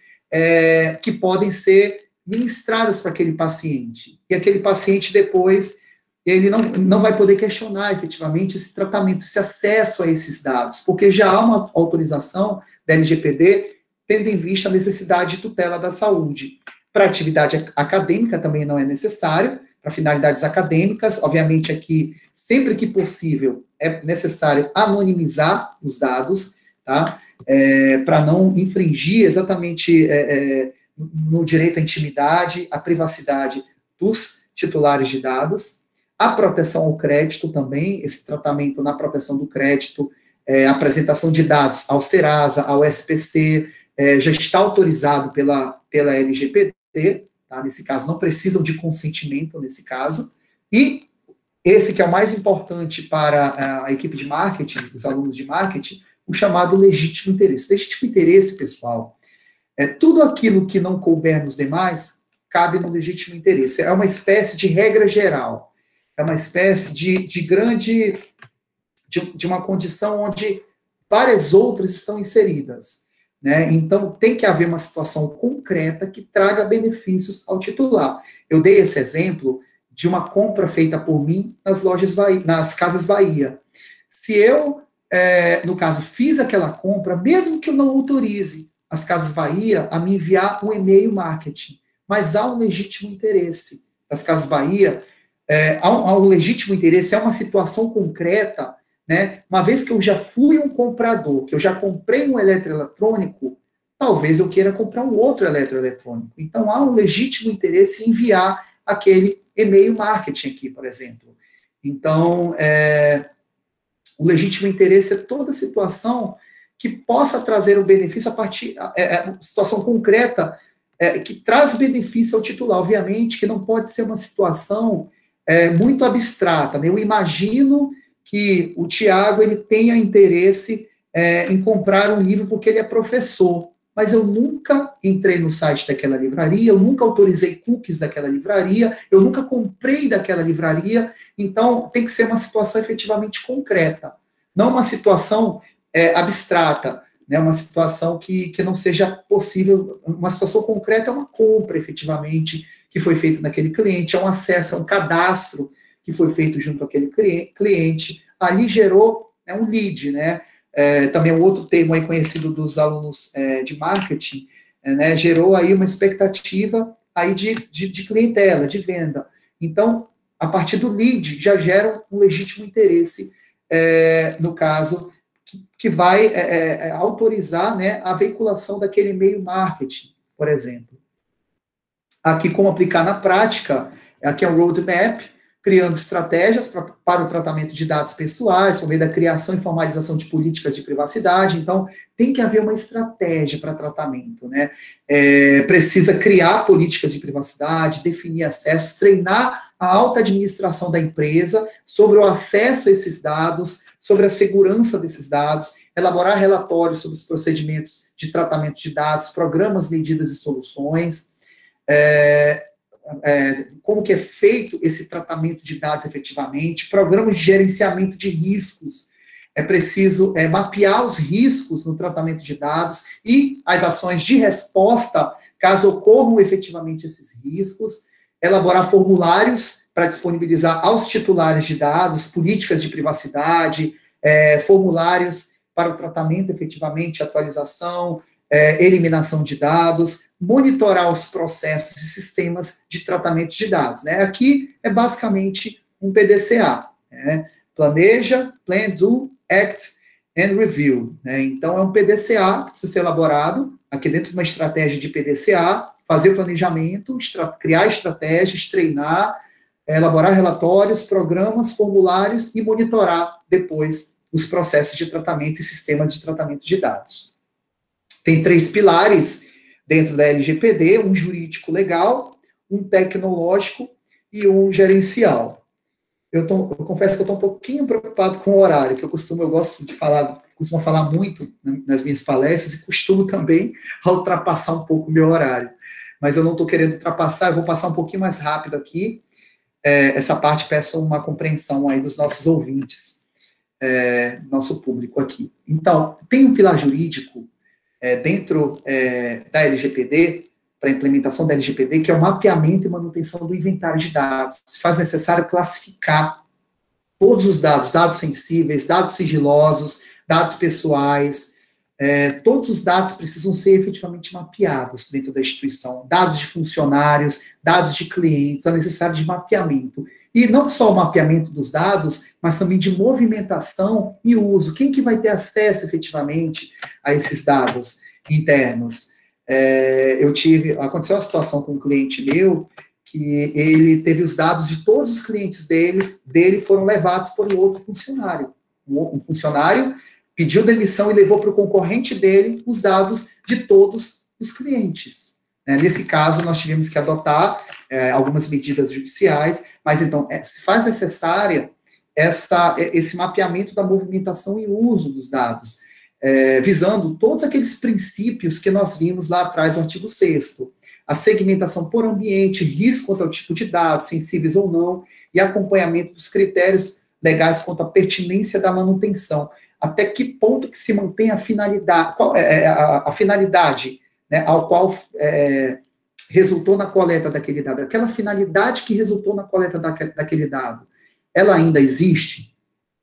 que podem ser ministradas para aquele paciente. E aquele paciente, depois, ele não vai poder questionar, efetivamente, esse tratamento, esse acesso a esses dados, porque já há uma autorização da LGPD, tendo em vista a necessidade de tutela da saúde. Para atividade acadêmica também não é necessário, para finalidades acadêmicas, obviamente aqui, sempre que possível, é necessário anonimizar os dados, tá? Para não infringir exatamente no direito à intimidade, à privacidade dos titulares de dados. A proteção ao crédito também, esse tratamento na proteção do crédito, apresentação de dados ao Serasa, ao SPC, já está autorizado pela LGPD, tá? Nesse caso, não precisam de consentimento nesse caso. E esse que é o mais importante para a equipe de marketing, os alunos de marketing, o chamado legítimo interesse. Legítimo interesse, pessoal, tudo aquilo que não couber nos demais, cabe no legítimo interesse. É uma espécie de regra geral. É uma espécie de uma condição onde várias outras estão inseridas, né? Então, tem que haver uma situação concreta que traga benefícios ao titular. Eu dei esse exemplo de uma compra feita por mim nas Casas Bahia. Se eu, no caso, fiz aquela compra, mesmo que eu não autorize as Casas Bahia a me enviar um e-mail marketing, mas há um legítimo interesse das Casas Bahia, há um legítimo interesse, é uma situação concreta, né? Uma vez que eu já fui um comprador, que eu já comprei um eletroeletrônico, talvez eu queira comprar um outro eletroeletrônico. Então, há um legítimo interesse em enviar aquele e-mail marketing aqui, por exemplo. Então, o legítimo interesse é toda situação que possa trazer um benefício a partir, situação concreta, que traz benefício ao titular. Obviamente que não pode ser uma situação muito abstrata, né? Eu imagino que o Tiago ele tenha interesse em comprar um livro porque ele é professor, mas eu nunca entrei no site daquela livraria, eu nunca autorizei cookies daquela livraria, eu nunca comprei daquela livraria, então tem que ser uma situação efetivamente concreta, não uma situação abstrata, né, uma situação que não seja possível. Uma situação concreta é uma compra, efetivamente, que foi feita naquele cliente, é um acesso, é um cadastro que foi feito junto àquele cliente, ali gerou um lead, né? Também um outro termo aí conhecido dos alunos de marketing, né? Gerou aí uma expectativa aí de clientela, de venda. Então, a partir do lead, já gera um legítimo interesse, no caso, que vai autorizar, né, a veiculação daquele e-mail marketing, por exemplo. Aqui, como aplicar na prática, aqui é um roadmap, criando estratégias para o tratamento de dados pessoais, por meio da criação e formalização de políticas de privacidade. Então, tem que haver uma estratégia para tratamento, né? Precisa criar políticas de privacidade, definir acessos, treinar a alta administração da empresa sobre o acesso a esses dados, sobre a segurança desses dados, elaborar relatórios sobre os procedimentos de tratamento de dados, programas, medidas e soluções, como que é feito esse tratamento de dados efetivamente, programas de gerenciamento de riscos, é preciso mapear os riscos no tratamento de dados e as ações de resposta, caso ocorram efetivamente esses riscos, elaborar formulários para disponibilizar aos titulares de dados, políticas de privacidade, formulários para o tratamento, efetivamente, atualização, eliminação de dados, monitorar os processos e sistemas de tratamento de dados. Né? Aqui é basicamente um PDCA. Né? Planeja, Plan, Do, Act and Review. Né? Então, é um PDCA que precisa ser elaborado, aqui dentro de uma estratégia de PDCA, fazer o planejamento, criar estratégias, treinar, elaborar relatórios, programas, formulários e monitorar depois os processos de tratamento e sistemas de tratamento de dados. Tem 3 pilares dentro da LGPD, um jurídico legal, um tecnológico e um gerencial. Eu confesso que eu estou um pouquinho preocupado com o horário, que eu gosto de falar, costumo falar muito nas minhas palestras e costumo também ultrapassar um pouco o meu horário. Mas eu não estou querendo ultrapassar, eu vou passar um pouquinho mais rápido aqui. Essa parte peço uma compreensão aí dos nossos ouvintes, nosso público aqui. Então, tem um pilar jurídico dentro da LGPD, para a implementação da LGPD, que é o mapeamento e manutenção do inventário de dados. Se faz necessário classificar todos os dados, dados sensíveis, dados sigilosos, dados pessoais, todos os dados precisam ser efetivamente mapeados dentro da instituição, dados de funcionários, dados de clientes, é necessário de mapeamento. E não só o mapeamento dos dados, mas também de movimentação e uso. Quem que vai ter acesso efetivamente a esses dados internos? Aconteceu uma situação com um cliente meu, que ele teve os dados de todos os clientes dele foram levados por um outro funcionário. Um funcionário pediu demissão e levou para o concorrente dele os dados de todos os clientes. Nesse caso, nós tivemos que adotar algumas medidas judiciais, mas então, se faz necessária esse mapeamento da movimentação e uso dos dados, visando todos aqueles princípios que nós vimos lá atrás no artigo 6º, a segmentação por ambiente, risco quanto ao tipo de dados, sensíveis ou não, e acompanhamento dos critérios legais quanto à pertinência da manutenção. Até que ponto que se mantém a finalidade, qual é a finalidade, né, ao qual resultou na coleta daquele dado, aquela finalidade que resultou na coleta daquele dado, ela ainda existe?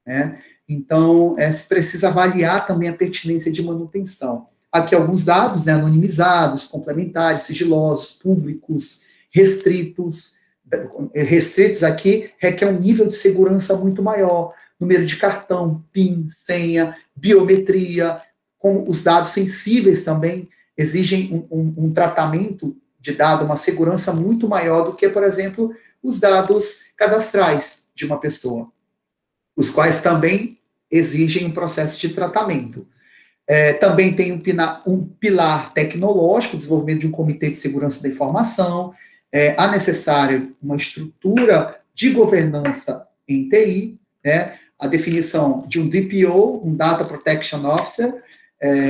Né? Então, se precisa avaliar também a pertinência de manutenção. Aqui alguns dados, né, anonimizados, complementares, sigilosos, públicos, restritos. Restritos aqui requer um nível de segurança muito maior, número de cartão, PIN, senha, biometria, com os dados sensíveis também exigem um tratamento de dado, uma segurança muito maior do que, por exemplo, os dados cadastrais de uma pessoa, os quais também exigem um processo de tratamento. Também tem um pilar tecnológico, desenvolvimento de um comitê de segurança da informação, há necessário uma estrutura de governança em TI, né, a definição de um DPO, um Data Protection Officer,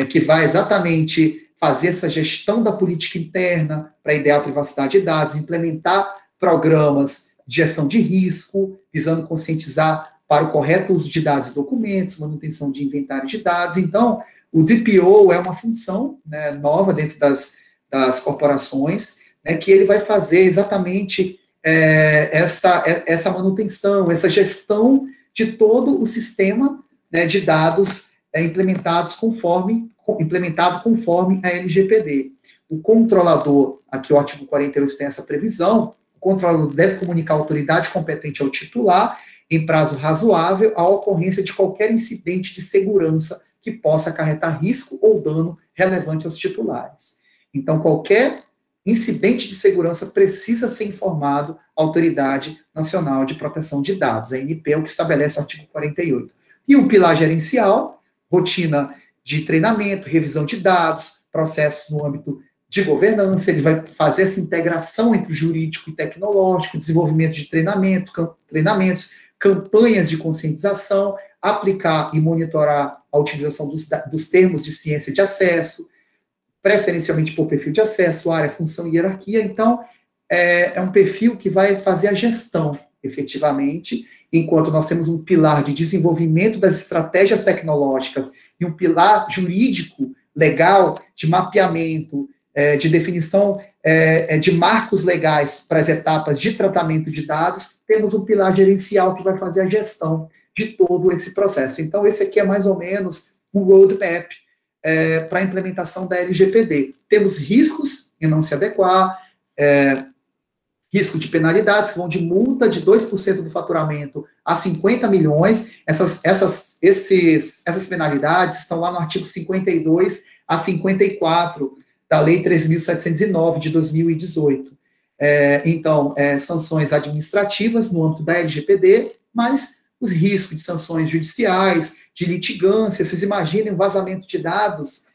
que vai exatamente fazer essa gestão da política interna para idear a privacidade de dados, implementar programas de gestão de risco, visando conscientizar para o correto uso de dados e documentos, manutenção de inventário de dados. Então, o DPO é uma função, né, nova dentro das corporações, né, que ele vai fazer exatamente essa manutenção, essa gestão de todo o sistema, né, de dados implementado conforme a LGPD. O controlador, aqui o artigo 48 tem essa previsão, o controlador deve comunicar à autoridade competente ao titular, em prazo razoável, a ocorrência de qualquer incidente de segurança que possa acarretar risco ou dano relevante aos titulares. Então, qualquer incidente de segurança precisa ser informado à Autoridade Nacional de Proteção de Dados, a ANP, é o que estabelece o artigo 48. E o pilar gerencial, rotina de treinamento, revisão de dados, processos no âmbito de governança, ele vai fazer essa integração entre o jurídico e tecnológico, desenvolvimento de treinamentos, campanhas de conscientização, aplicar e monitorar a utilização dos termos de ciência de acesso, preferencialmente por perfil de acesso, área, função e hierarquia. Então, é um perfil que vai fazer a gestão, efetivamente, enquanto nós temos um pilar de desenvolvimento das estratégias tecnológicas e um pilar jurídico, legal, de mapeamento, de definição de marcos legais para as etapas de tratamento de dados, temos um pilar gerencial que vai fazer a gestão de todo esse processo. Então, esse aqui é mais ou menos um roadmap para a implementação da LGPD. Temos riscos em não se adequar, risco de penalidades, que vão de multa de 2% do faturamento a 50 milhões. Essas penalidades estão lá no artigo 52 a 54 da Lei 3.709 de 2018. Então, sanções administrativas no âmbito da LGPD, mas os riscos de sanções judiciais, de litigância. Vocês imaginem um vazamento de dados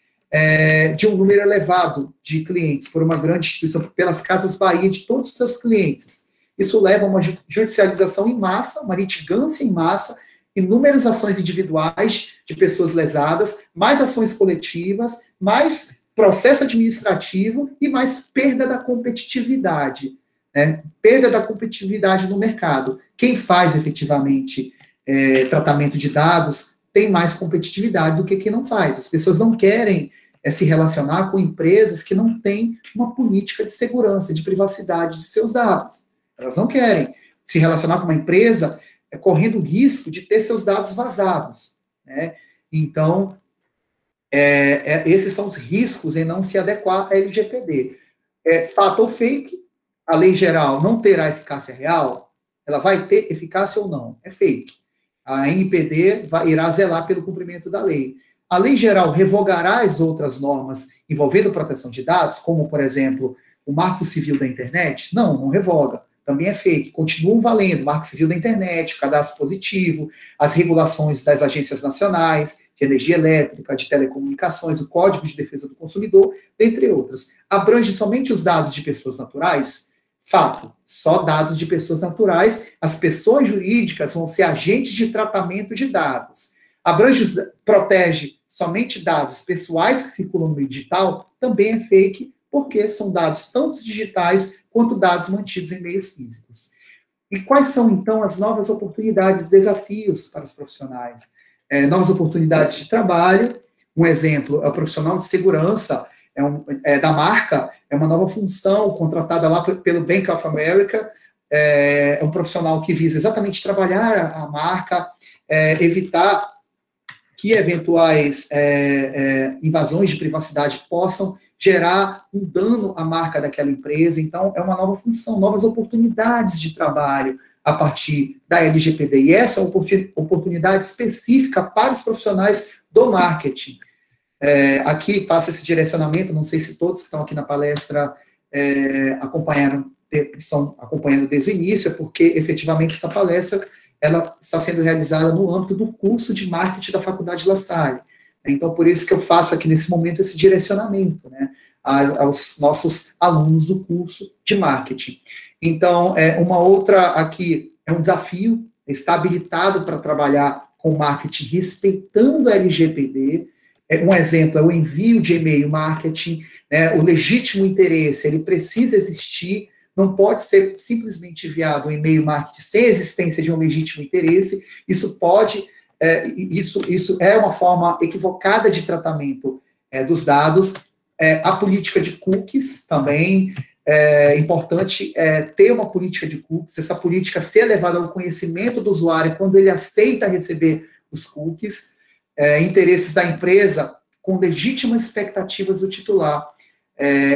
de um número elevado de clientes por uma grande instituição, pelas Casas Bahia, de todos os seus clientes. Isso leva a uma judicialização em massa, uma litigância em massa, inúmeras ações individuais de pessoas lesadas, mais ações coletivas, mais processo administrativo e mais perda da competitividade. Perda da competitividade no mercado. Quem faz efetivamente tratamento de dados tem mais competitividade do que quem não faz. As pessoas não querem se relacionar com empresas que não têm uma política de segurança, de privacidade de seus dados. Elas não querem se relacionar com uma empresa correndo o risco de ter seus dados vazados. Então, esses são os riscos em não se adequar à LGPD. Fato ou fake, a lei geral não terá eficácia real, ela vai ter eficácia ou não, é fake. A NPD irá zelar pelo cumprimento da lei. A lei geral revogará as outras normas envolvendo proteção de dados, como, por exemplo, o Marco Civil da Internet? Não revoga. Também é fake. Continuam valendo o Marco Civil da Internet, o cadastro positivo, as regulações das agências nacionais de energia elétrica, de telecomunicações, o Código de Defesa do Consumidor, dentre outras. Abrange somente os dados de pessoas naturais? Fato, só dados de pessoas naturais. As pessoas jurídicas vão ser agentes de tratamento de dados. Protege somente dados pessoais que circulam no meio digital? Também é fake, porque são dados tanto digitais quanto dados mantidos em meios físicos. E quais são, então, as novas oportunidades e desafios para os profissionais? Novas oportunidades de trabalho. Um exemplo é o profissional de segurança da marca, é uma nova função contratada lá pelo Bank of America, é um profissional que visa exatamente trabalhar a marca, evitar que eventuais invasões de privacidade possam gerar um dano à marca daquela empresa. Então, é uma nova função, novas oportunidades de trabalho a partir da LGPD. E essa é uma oportunidade específica para os profissionais do marketing. Aqui faço esse direcionamento, não sei se todos que estão aqui na palestra estão acompanhando desde o início, porque efetivamente essa palestra ela está sendo realizada no âmbito do curso de marketing da Faculdade La Salle. Então, por isso que eu faço aqui nesse momento esse direcionamento, aos nossos alunos do curso de marketing. Então, uma outra aqui é um desafio, está habilitado para trabalhar com marketing respeitando a LGPD. Um exemplo é o envio de e-mail marketing, o legítimo interesse, ele precisa existir, não pode ser simplesmente enviado um e-mail marketing sem a existência de um legítimo interesse. Isso é uma forma equivocada de tratamento dos dados. A política de cookies também é importante ter uma política de cookies, essa política ser levada ao conhecimento do usuário quando ele aceita receber os cookies, interesses da empresa com legítimas expectativas do titular.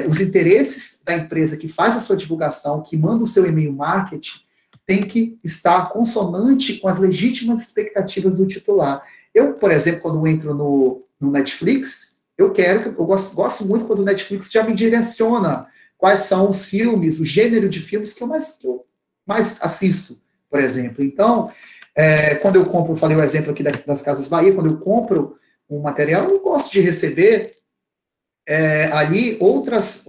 Os interesses da empresa que faz a sua divulgação, que manda o seu e-mail marketing, tem que estar consonante com as legítimas expectativas do titular. Eu, por exemplo, quando entro no Netflix, eu gosto muito quando o Netflix já me direciona quais são os filmes, o gênero de filmes que eu mais assisto, por exemplo. Então, quando eu compro, falei o exemplo aqui das Casas Bahia, quando eu compro um material, eu gosto de receber ali outras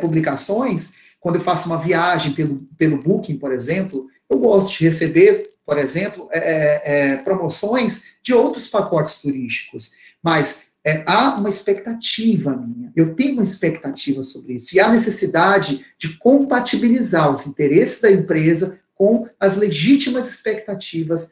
publicações. Quando eu faço uma viagem pelo Booking, por exemplo, eu gosto de receber, por exemplo, promoções de outros pacotes turísticos. Mas há uma expectativa minha, eu tenho uma expectativa sobre isso, e há necessidade de compatibilizar os interesses da empresa com as legítimas expectativas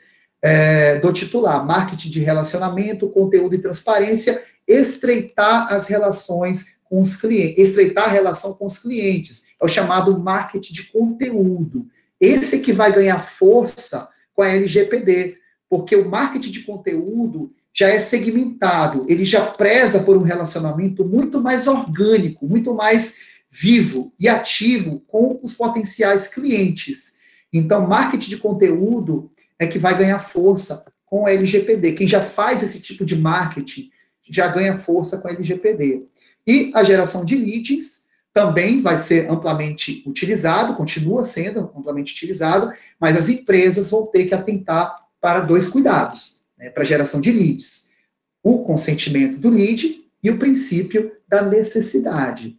do titular. Marketing de relacionamento, conteúdo e transparência, estreitar as relações com os clientes, estreitar a relação com os clientes. É o chamado marketing de conteúdo. Esse que vai ganhar força com a LGPD, porque o marketing de conteúdo já é segmentado, ele já preza por um relacionamento muito mais orgânico, muito mais vivo e ativo com os potenciais clientes. Então, marketing de conteúdo é que vai ganhar força com a LGPD. Quem já faz esse tipo de marketing já ganha força com a LGPD. E a geração de leads também vai ser amplamente utilizado, continua sendo amplamente utilizado, mas as empresas vão ter que atentar para dois cuidados, né, para a geração de leads. O consentimento do lead e o princípio da necessidade.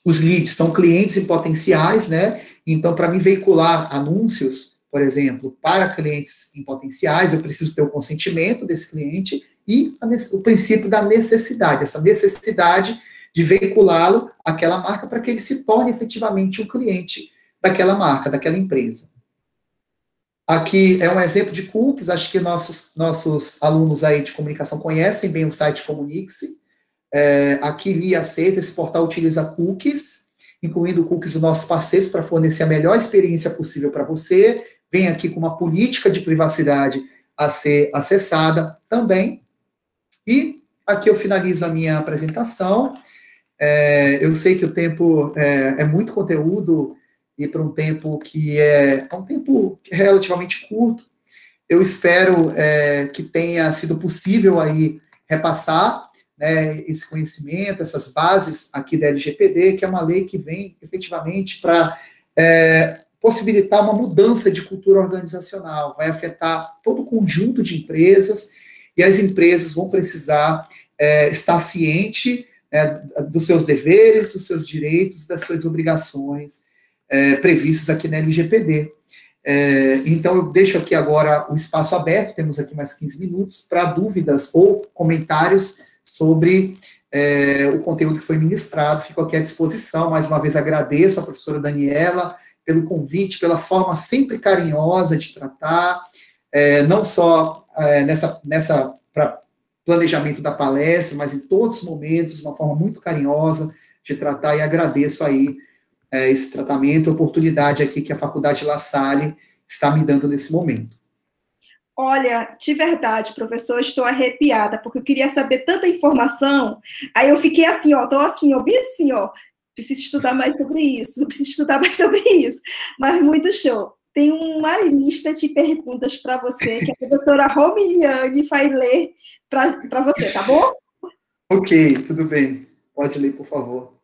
Os leads são clientes em potenciais, né? Então, para mim veicular anúncios, por exemplo, para clientes em potenciais, eu preciso ter o consentimento desse cliente e o princípio da necessidade, essa necessidade de veiculá-lo àquela marca para que ele se torne efetivamente um cliente daquela marca, daquela empresa. Aqui é um exemplo de cookies, acho que nossos alunos aí de comunicação conhecem bem o site Comunique-se. Aqui, Li Aceita, esse portal utiliza cookies, incluindo cookies dos nossos parceiros para fornecer a melhor experiência possível para você. Vem aqui com uma política de privacidade a ser acessada também. E aqui eu finalizo a minha apresentação. Eu sei que o tempo é muito conteúdo e para um tempo que é um tempo relativamente curto, eu espero que tenha sido possível aí repassar, né, esse conhecimento, essas bases aqui da LGPD, que é uma lei que vem efetivamente para possibilitar uma mudança de cultura organizacional, vai afetar todo o conjunto de empresas, e as empresas vão precisar estar ciente dos seus deveres, dos seus direitos, das suas obrigações previstas aqui na LGPD. Então, eu deixo aqui agora o espaço aberto, temos aqui mais 15 minutos, para dúvidas ou comentários sobre o conteúdo que foi ministrado. Fico aqui à disposição. Mais uma vez, agradeço à professora Daniela pelo convite, pela forma sempre carinhosa de tratar, não só nessa planejamento da palestra, mas em todos os momentos, de uma forma muito carinhosa de tratar, e agradeço aí esse tratamento, a oportunidade aqui que a Faculdade La Salle está me dando nesse momento. Olha, de verdade, professor, estou arrepiada, porque eu queria saber tanta informação, aí eu fiquei assim, ó, estou assim, ó, bem assim, ó, preciso estudar mais sobre isso, mas muito show. Tem uma lista de perguntas para você, que a professora Romiliane vai ler para você, tá bom? Ok, tudo bem. Pode ler, por favor.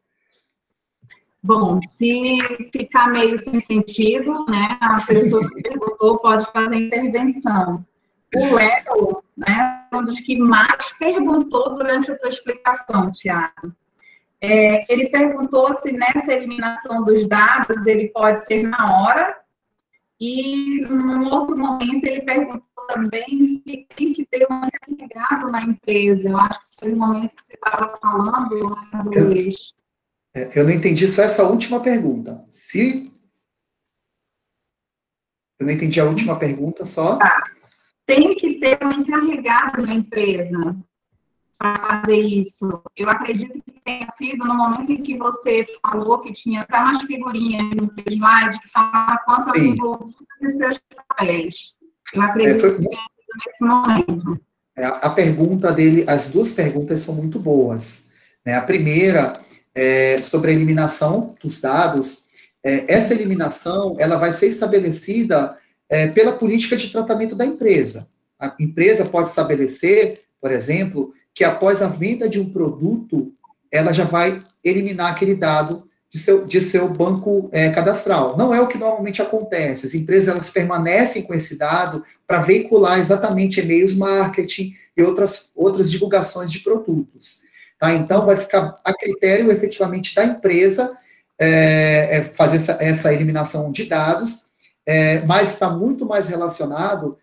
Bom, se ficar meio sem sentido, né, a pessoa que perguntou pode fazer intervenção. O Léo, né, é um dos que mais perguntou durante a tua explicação, Tiago. Ele perguntou se nessa eliminação dos dados ele pode ser na hora, e num outro momento ele perguntou também se tem que ter um encarregado na empresa. Eu acho que foi no momento que você estava falando, Luiz. Eu não entendi só essa última pergunta. Eu não entendi a última pergunta só. Tem que ter um encarregado na empresa para fazer isso. Eu acredito que tenha sido no momento em que você falou que tinha até umas figurinhas no teu slide que falava quanto aos envolvidos e seus papéis. Eu acredito que tenha sido nesse momento. A pergunta dele, as duas perguntas são muito boas, né? A primeira sobre a eliminação dos dados. Essa eliminação, ela vai ser estabelecida pela política de tratamento da empresa. A empresa pode estabelecer, por exemplo, que após a venda de um produto, ela já vai eliminar aquele dado de seu banco cadastral. Não é o que normalmente acontece. As empresas, elas permanecem com esse dado para veicular exatamente e-mails marketing e outras divulgações de produtos. Tá? Então, vai ficar a critério, efetivamente, da empresa fazer essa eliminação de dados, mas está muito mais relacionado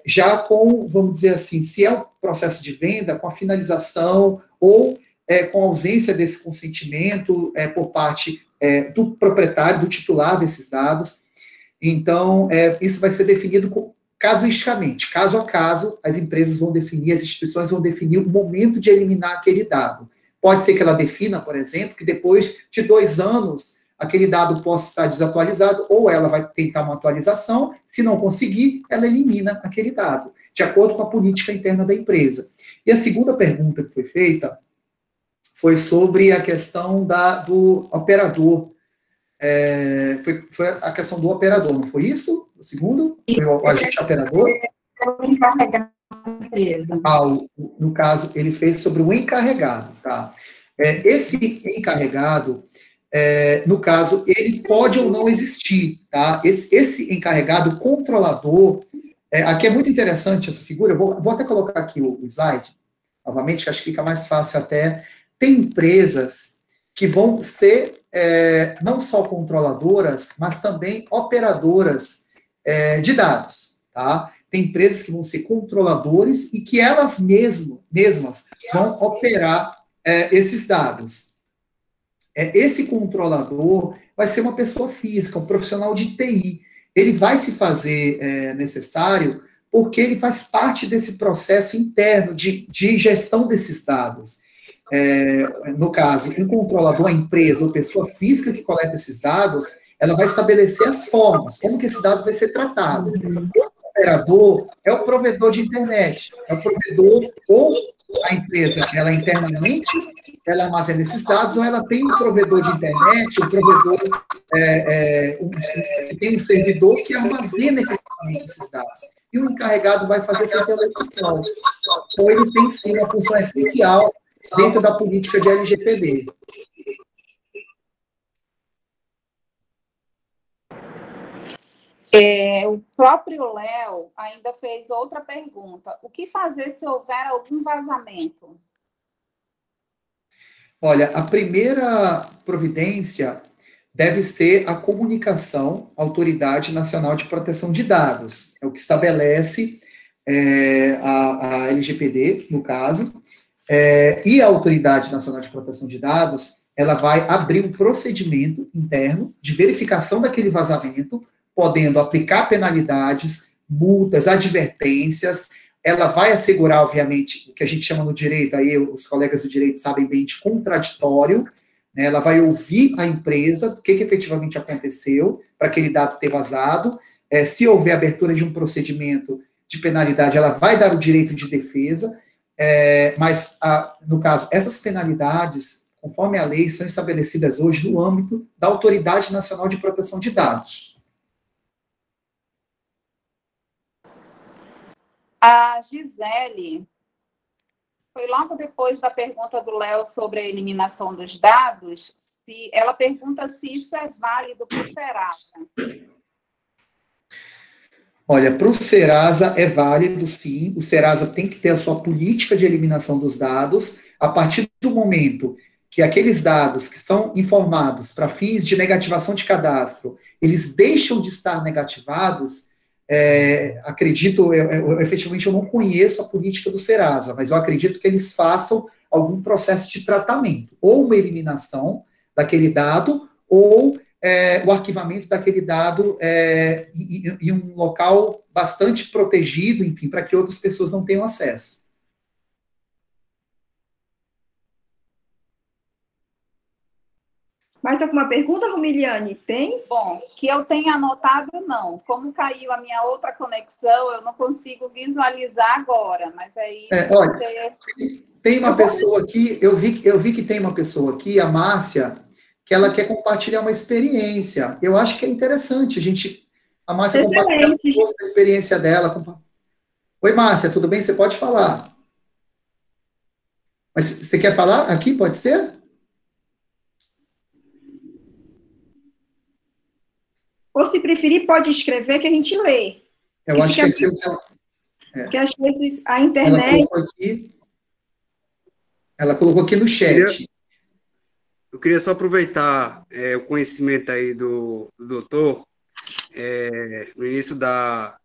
já com, vamos dizer assim, se é um processo de venda, com a finalização ou com a ausência desse consentimento por parte do proprietário, do titular desses dados. Então, isso vai ser definido casuisticamente, caso a caso, as empresas vão definir, as instituições vão definir o momento de eliminar aquele dado. Pode ser que ela defina, por exemplo, que depois de 2 anos aquele dado possa estar desatualizado, ou ela vai tentar uma atualização, se não conseguir, ela elimina aquele dado, de acordo com a política interna da empresa. E a segunda pergunta que foi feita foi sobre a questão do operador. Foi a questão do operador, não foi isso? O segundo? Foi o agente operador? O encarregado da empresa. No caso, ele fez sobre o encarregado, tá? Esse encarregado, no caso, ele pode ou não existir, tá? Esse encarregado, controlador, aqui é muito interessante essa figura, eu vou até colocar aqui o slide, novamente, que acho que fica mais fácil até. Tem empresas que vão ser não só controladoras, mas também operadoras de dados, tá? Tem empresas que vão ser controladores e que elas mesmas vão operar esses dados. Esse controlador vai ser uma pessoa física, um profissional de TI. Ele vai se fazer necessário porque ele faz parte desse processo interno de gestão desses dados. No caso, um controlador, a empresa ou pessoa física que coleta esses dados, ela vai estabelecer as formas, como que esse dado vai ser tratado. O operador é o provedor de internet, é o provedor, ou a empresa, ela internamente, ela armazena esses dados, ou ela tem um provedor de internet, um provedor que tem um servidor que armazena efetivamente esses dados. E o encarregado vai fazer essa interlocução. Então, ele tem, sim, uma função essencial dentro da política de LGPD. O próprio Léo ainda fez outra pergunta. O que fazer se houver algum vazamento? Olha, a primeira providência deve ser a comunicação à Autoridade Nacional de Proteção de Dados. É o que estabelece a LGPD, no caso. E a Autoridade Nacional de Proteção de Dados, ela vai abrir um procedimento interno de verificação daquele vazamento, podendo aplicar penalidades, multas, advertências. Ela vai assegurar, obviamente, o que a gente chama no direito, aí os colegas do direito sabem bem, de contraditório, né? Ela vai ouvir a empresa, o que efetivamente aconteceu, para aquele dado ter vazado. Se houver abertura de um procedimento de penalidade, ela vai dar o direito de defesa, mas, no caso, essas penalidades, conforme a lei, são estabelecidas hoje no âmbito da Autoridade Nacional de Proteção de Dados. A Gisele, foi logo depois da pergunta do Léo sobre a eliminação dos dados, ela pergunta se isso é válido para o Serasa. Olha, para o Serasa é válido, sim. O Serasa tem que ter a sua política de eliminação dos dados. A partir do momento que aqueles dados que são informados para fins de negativação de cadastro, eles deixam de estar negativados, acredito, efetivamente eu não conheço a política do Serasa, mas eu acredito que eles façam algum processo de tratamento, ou uma eliminação daquele dado, ou o arquivamento daquele dado em um local bastante protegido, enfim, para que outras pessoas não tenham acesso. Mais alguma pergunta, Romiliane? Tem? Bom, que eu tenha anotado, não. Como caiu a minha outra conexão, eu não consigo visualizar agora, mas aí olha, tem uma pessoa aqui, eu vi que tem uma pessoa aqui, a Márcia, que ela quer compartilhar uma experiência. Eu acho que é interessante a Márcia compartilhar a experiência dela. Oi, Márcia, tudo bem? Você pode falar. Mas você quer falar aqui? Pode ser? Ou, se preferir, pode escrever que a gente lê. Eu acho que aqui... Porque, às vezes, a internet... Ela colocou aqui no chat. Eu queria só aproveitar o conhecimento aí do doutor. No início da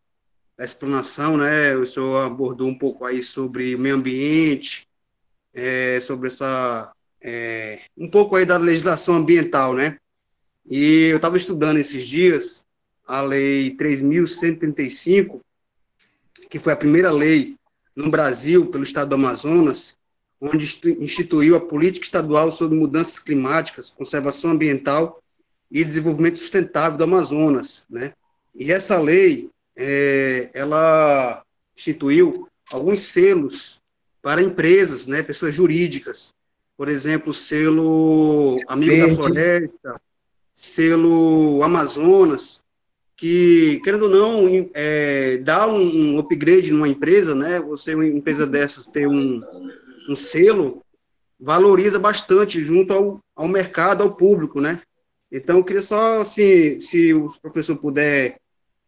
explanação, né, o senhor abordou um pouco aí sobre o meio ambiente, sobre um pouco aí da legislação ambiental, né? E eu estava estudando esses dias a Lei 3.135, que foi a primeira lei no Brasil, pelo estado do Amazonas, onde instituiu a Política Estadual sobre Mudanças Climáticas, Conservação Ambiental e Desenvolvimento Sustentável do Amazonas, né? E essa lei, ela instituiu alguns selos para empresas, né, pessoas jurídicas, por exemplo, selo Amigo da Floresta, selo Amazonas, que, querendo ou não, dá um upgrade numa empresa, né? Você, uma empresa dessas, ter um selo, valoriza bastante junto ao mercado, ao público, né? Então, eu queria só, assim, se o professor puder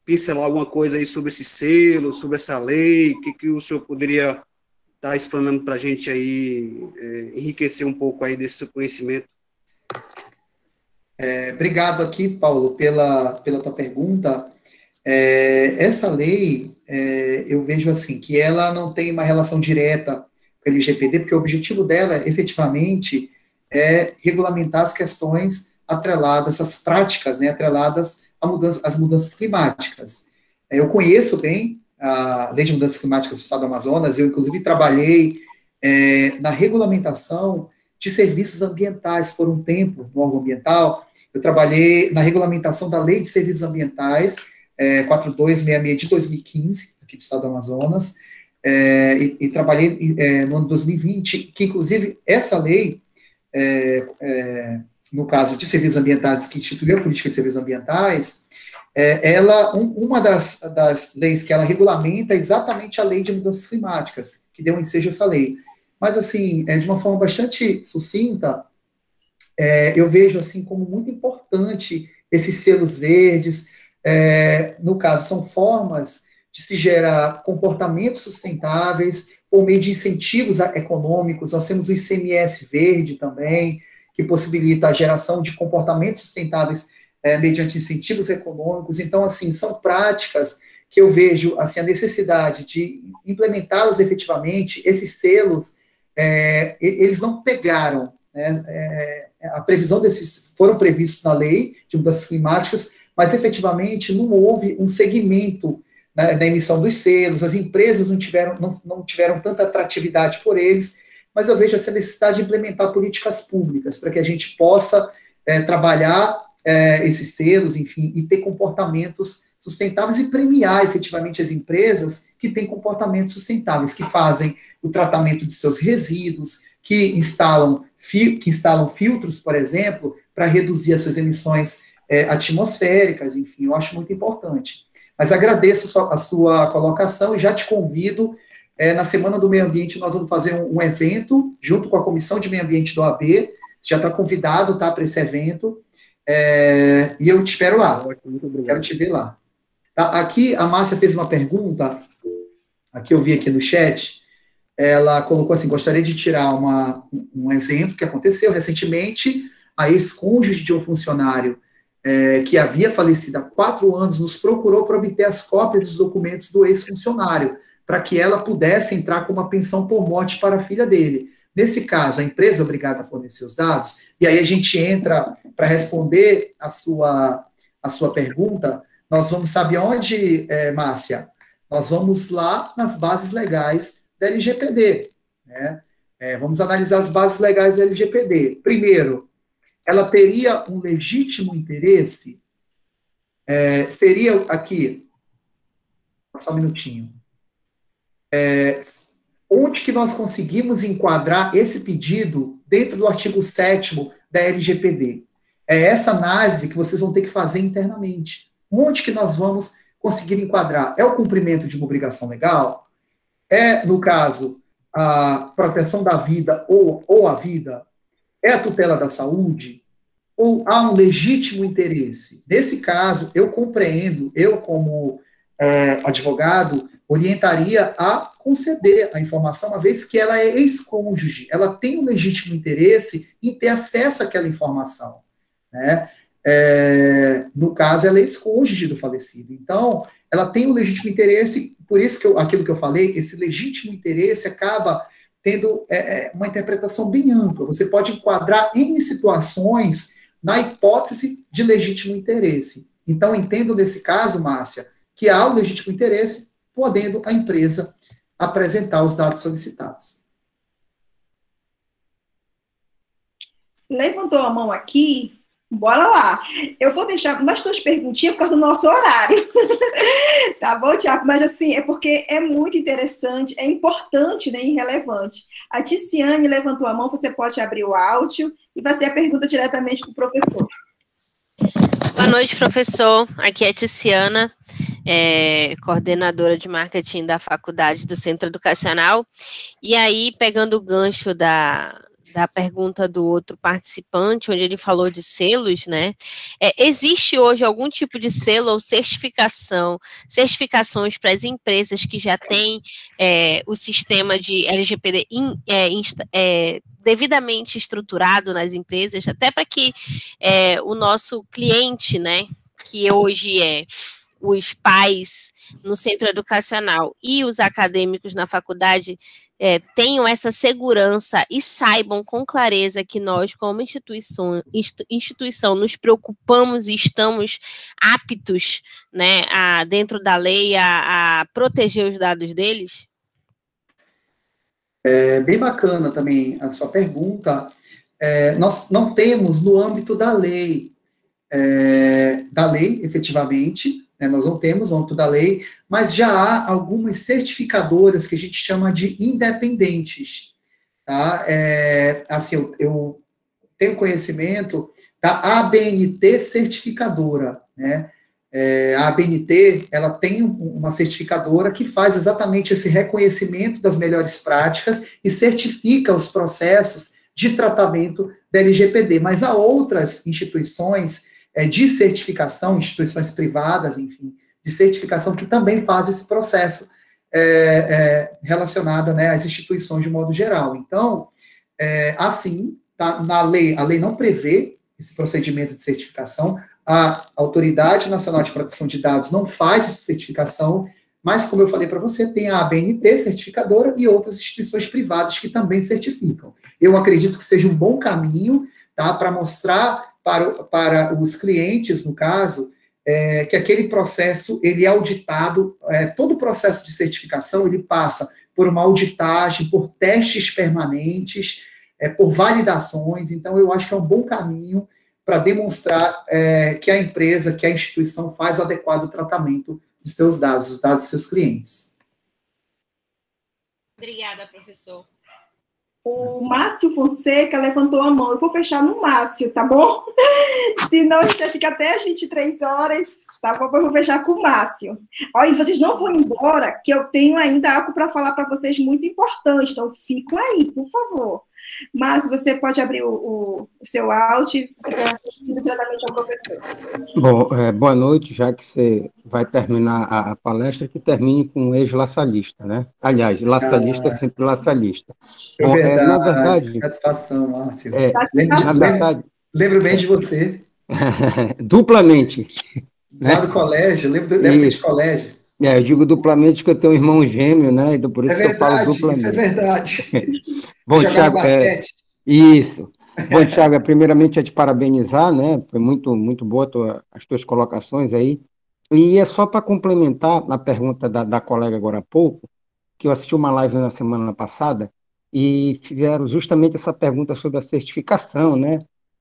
pincelar alguma coisa aí sobre esse selo, sobre essa lei, o que o senhor poderia estar explanando para a gente aí, enriquecer um pouco aí desse seu conhecimento. Obrigado aqui, Paulo, pela tua pergunta. Essa lei, eu vejo assim, que ela não tem uma relação direta com a LGPD, porque o objetivo dela, efetivamente, é regulamentar as questões atreladas, as práticas, né, atreladas às mudanças climáticas. Eu conheço bem a Lei de Mudanças Climáticas do Estado do Amazonas, eu, inclusive, trabalhei na regulamentação de serviços ambientais por um tempo, no órgão ambiental. Eu trabalhei na regulamentação da Lei de Serviços Ambientais, 4266 de 2015, aqui do Estado do Amazonas, e trabalhei no ano 2020, que, inclusive, essa lei, no caso de serviços ambientais, que instituiu a política de serviços ambientais, uma das leis que ela regulamenta é exatamente a Lei de Mudanças Climáticas, que deu ensejo a essa lei. Mas, assim, de uma forma bastante sucinta, eu vejo, assim, como muito importante esses selos verdes. No caso, são formas de se gerar comportamentos sustentáveis por meio de incentivos econômicos. Nós temos o ICMS verde também, que possibilita a geração de comportamentos sustentáveis mediante incentivos econômicos. Então, assim, são práticas que eu vejo, assim, a necessidade de implementá-las efetivamente. Esses selos, eles não pegaram, né, a previsão desses foram previstos na lei de mudanças climáticas, mas efetivamente não houve um segmento, né, da emissão dos selos, as empresas não tiveram tanta atratividade por eles, mas eu vejo essa necessidade de implementar políticas públicas para que a gente possa trabalhar esses selos, enfim, e ter comportamentos sustentáveis e premiar efetivamente as empresas que têm comportamentos sustentáveis, que fazem o tratamento de seus resíduos, que instalam filtros, por exemplo, para reduzir essas emissões atmosféricas, enfim, eu acho muito importante. Mas agradeço a sua colocação e já te convido, na Semana do Meio Ambiente nós vamos fazer um evento, junto com a Comissão de Meio Ambiente do OAB, você já está convidado, tá, para esse evento, e eu te espero lá, quero te ver lá. Tá, aqui a Márcia fez uma pergunta, aqui eu vi aqui no chat, ela colocou assim, gostaria de tirar um exemplo que aconteceu recentemente, a ex-cônjuge de um funcionário que havia falecido há 4 anos, nos procurou para obter as cópias dos documentos do ex-funcionário, para que ela pudesse entrar com uma pensão por morte para a filha dele. Nesse caso, a empresa é obrigada a fornecer os dados, e aí a gente entra para responder a sua pergunta. Nós vamos, sabe onde, Márcia? Nós vamos lá nas bases legais da LGPD, né? Vamos analisar as bases legais da LGPD. Primeiro, ela teria um legítimo interesse, seria aqui, só um minutinho, onde que nós conseguimos enquadrar esse pedido dentro do artigo 7º da LGPD? É essa análise que vocês vão ter que fazer internamente. Onde que nós vamos conseguir enquadrar? É o cumprimento de uma obrigação legal? No caso, a proteção da vida ou a vida? É a tutela da saúde? Ou há um legítimo interesse? Nesse caso, eu compreendo, eu como advogado, orientaria a conceder a informação, uma vez que ela é ex-cônjuge, ela tem um legítimo interesse em ter acesso àquela informação, né? No caso, ela é ex-cônjuge do falecido. Então, ela tem um legítimo interesse, por isso que aquilo que eu falei, esse legítimo interesse acaba tendo uma interpretação bem ampla. Você pode enquadrar em situações na hipótese de legítimo interesse. Então, entendo nesse caso, Márcia, que há o legítimo interesse, podendo a empresa apresentar os dados solicitados. levantou a mão aqui, bora lá. Eu vou deixar umas duas perguntinhas por causa do nosso horário. Tá bom, Tiago? Mas assim, é porque é muito interessante, é importante, né, e relevante. A Ticiane levantou a mão, você pode abrir o áudio e fazer a pergunta diretamente para o professor. Boa noite, professor. Aqui é a Ticiana, coordenadora de marketing da faculdade do Centro Educacional. E aí, pegando o gancho da pergunta do outro participante, onde ele falou de selos, né? Existe hoje algum tipo de selo ou certificações para as empresas que já têm o sistema de LGPD devidamente estruturado nas empresas, até para que o nosso cliente, né, que hoje é os pais no centro educacional e os acadêmicos na faculdade, tenham essa segurança e saibam com clareza que nós, como instituição nos preocupamos e estamos aptos, né, dentro da lei, a proteger os dados deles? É bem bacana também a sua pergunta. Nós não temos no âmbito da lei, efetivamente, né, nós não temos no âmbito da lei, mas já há algumas certificadoras que a gente chama de independentes, tá? Assim, eu tenho conhecimento da ABNT certificadora, né? A ABNT, ela tem uma certificadora que faz exatamente esse reconhecimento das melhores práticas e certifica os processos de tratamento da LGPD, mas há outras instituições de certificação, instituições privadas, enfim, de certificação que também fazem esse processo relacionado, né, às instituições de modo geral. Então, assim, tá, na lei, a lei não prevê esse procedimento de certificação, a Autoridade Nacional de Proteção de Dados não faz essa certificação, mas, como eu falei para você, tem a ABNT certificadora e outras instituições privadas que também certificam. Eu acredito que seja um bom caminho, tá, para mostrar para os clientes, no caso, que aquele processo, ele é auditado, todo o processo de certificação, ele passa por uma auditagem, por testes permanentes, por validações, então eu acho que é um bom caminho para demonstrar que a empresa, que a instituição faz o adequado tratamento de seus dados, os dados dos seus clientes. Obrigada, professor. O Márcio Fonseca levantou a mão. Eu vou fechar no Márcio, tá bom? Senão a gente vai ficar até às 23 horas, tá bom? Eu vou fechar com o Márcio. Olha, vocês não vão embora, que eu tenho ainda algo para falar para vocês muito importante. Então, fico aí, por favor. Márcio, você pode abrir o seu áudio e diretamente ao professor. Bom, boa noite, já que você vai terminar a palestra, que termine com um ex-laçalista, né? Aliás, laçalista é sempre laçalista. Bom, verdade, na verdade, satisfação, Márcio. Na verdade, lembro bem de você. Duplamente. Lá do colégio, lembro de colégio. Eu digo duplamente que eu tenho um irmão gêmeo, né? E por isso que eu falo duplamente. Isso é verdade. Bom, Thiago, isso. Bom, Thiago, primeiramente é te parabenizar, né? Foi muito, muito boa as tuas colocações aí. E é só para complementar a pergunta da colega agora há pouco, que eu assisti uma live na semana passada e fizeram justamente essa pergunta sobre a certificação, né?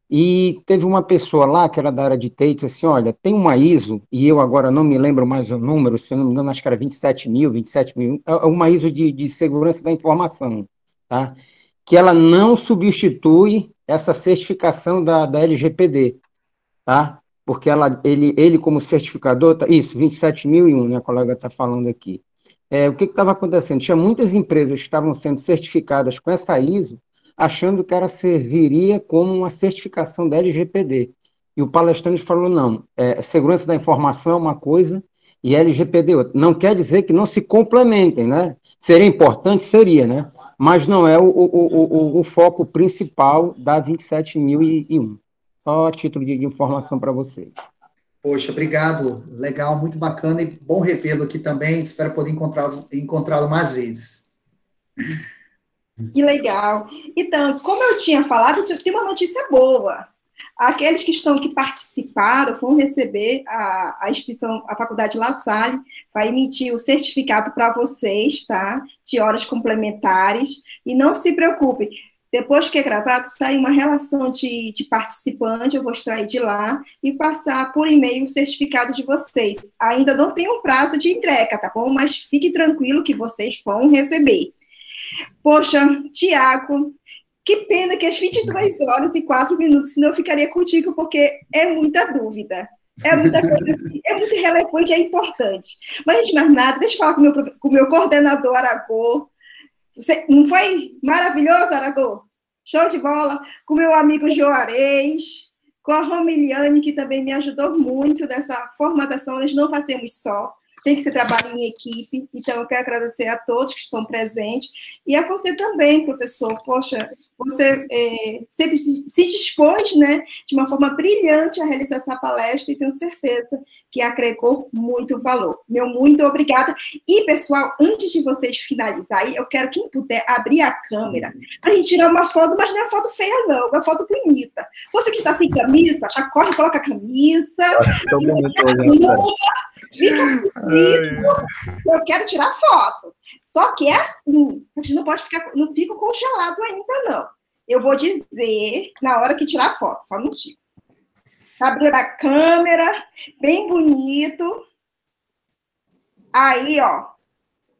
E teve uma pessoa lá, que era da área de TI, disse assim, olha, tem uma ISO, e eu agora não me lembro mais o número, se eu não me engano, acho que era 27.000, é uma ISO de segurança da informação, tá? Que ela não substitui essa certificação da LGPD, tá? Porque ele como certificador, isso, 27.001, né, a colega está falando aqui. O que estava acontecendo? Tinha muitas empresas que estavam sendo certificadas com essa ISO, achando que ela serviria como uma certificação da LGPD. E o palestrante falou, não, segurança da informação é uma coisa e LGPD é outra. Não quer dizer que não se complementem, né? Seria importante? Seria, né? Mas não é o foco principal da 27.001. Só a título de informação para vocês. Poxa, obrigado. Legal, muito bacana e bom revê-lo aqui também. Espero poder encontrá-lo mais vezes. Que legal. Então, como eu tinha falado, eu tenho uma notícia boa. Aqueles que participaram vão receber a instituição, a Faculdade La Salle, vai emitir o certificado para vocês, tá? De horas complementares. E não se preocupe, Depois que é gravado, sai uma relação de participante, eu vou extrair de lá e passar por e-mail o certificado de vocês. Ainda não tem um prazo de entrega, tá bom? Mas fique tranquilo que vocês vão receber. Poxa, Tiago, que pena que às 22 horas e 4 minutos, senão eu ficaria contigo, porque é muita dúvida. É muita coisa, é muito relevante, é importante. Mas, antes de mais nada, deixa eu falar com o meu coordenador, Aragô. Não foi maravilhoso, Aragô? Show de bola. Com o meu amigo Juarez, com a Romiliane, que também me ajudou muito nessa formatação. Nós não fazemos só, tem que ser trabalho em equipe. Então, eu quero agradecer a todos que estão presentes. E a você também, professor. Poxa, você sempre se dispôs, né, de uma forma brilhante a realizar essa palestra e tenho certeza que agregou muito valor. Meu muito obrigada. E, pessoal, antes de vocês finalizarem, eu quero, quem puder, abrir a câmera para a gente tirar uma foto, mas não é uma foto feia, não, é uma foto bonita. Você que está sem camisa, já corre, coloca a camisa. Fica bonito. Eu quero tirar foto. Só que é assim, a gente não pode ficar, não fica congelado ainda, não. Eu vou dizer na hora que tirar foto, só não tiro. Abrir a câmera, bem bonito. Aí, ó,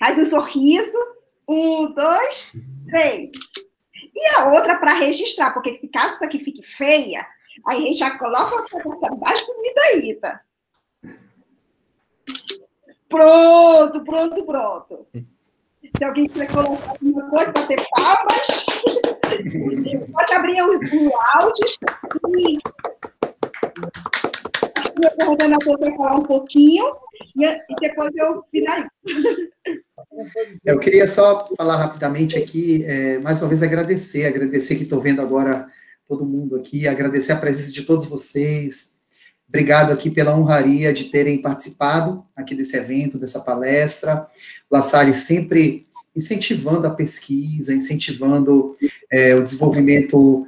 faz um sorriso. 1, 2, 3. E a outra para registrar, porque se caso isso aqui fique feia, aí a gente já coloca a outra mais bonita aí, tá? Pronto, pronto, pronto. Se alguém quiser colocar alguma coisa, bater palmas, pode abrir o áudio e o meu coordenador vai falar um pouquinho e depois eu finalizo. Eu queria só falar rapidamente aqui, mais uma vez agradecer que estou vendo agora todo mundo aqui, agradecer a presença de todos vocês. Obrigado aqui pela honraria de terem participado aqui desse evento, dessa palestra. La Salle sempre incentivando a pesquisa, incentivando o desenvolvimento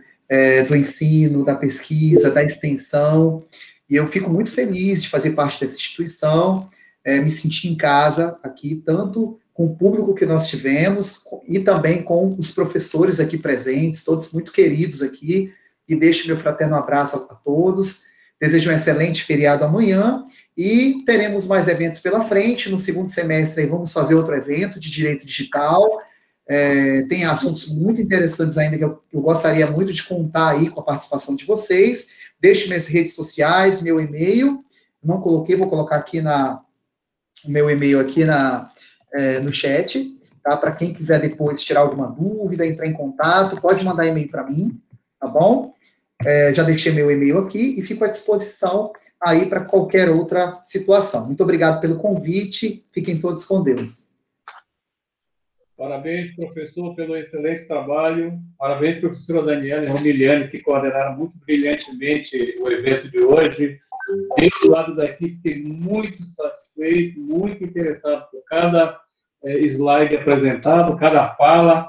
do ensino, da pesquisa, da extensão. E eu fico muito feliz de fazer parte dessa instituição, me sentir em casa aqui, tanto com o público que nós tivemos e também com os professores aqui presentes, todos muito queridos aqui. E deixo meu fraterno abraço a todos. Desejo um excelente feriado amanhã e teremos mais eventos pela frente. No segundo semestre, aí, vamos fazer outro evento de direito digital. Tem assuntos muito interessantes ainda que eu gostaria muito de contar aí com a participação de vocês. Deixe minhas redes sociais, meu e-mail. Não coloquei, vou colocar aqui o meu e-mail aqui no chat, tá? Para quem quiser depois tirar alguma dúvida, entrar em contato, pode mandar e-mail para mim, tá bom? Já deixei meu e-mail aqui e fico à disposição aí para qualquer outra situação. Muito obrigado pelo convite. Fiquem todos com Deus. Parabéns, professor, pelo excelente trabalho. Parabéns, professora Daniela e Romiliane, que coordenaram muito brilhantemente o evento de hoje. Eu, do lado da equipe, fiquei muito satisfeito, muito interessado por cada slide apresentado, cada fala.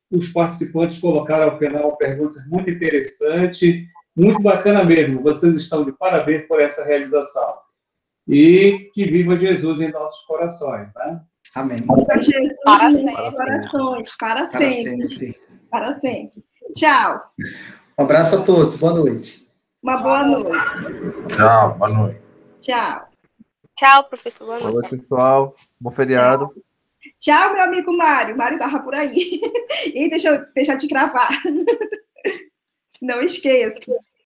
Os participantes colocaram ao final perguntas muito interessantes, muito bacana mesmo. Vocês estão de parabéns por essa realização. E que viva Jesus em nossos corações, né? Amém. Viva Jesus em nossos corações, para sempre. Para sempre. Tchau. Um abraço a todos. Boa noite. Uma boa noite. Tchau, boa noite. Tchau. Tchau, professor. Boa Boa noite. noite, pessoal. Bom feriado. Tchau, meu amigo Mário. Mário tava por aí. E deixa eu te gravar. Senão eu esqueço.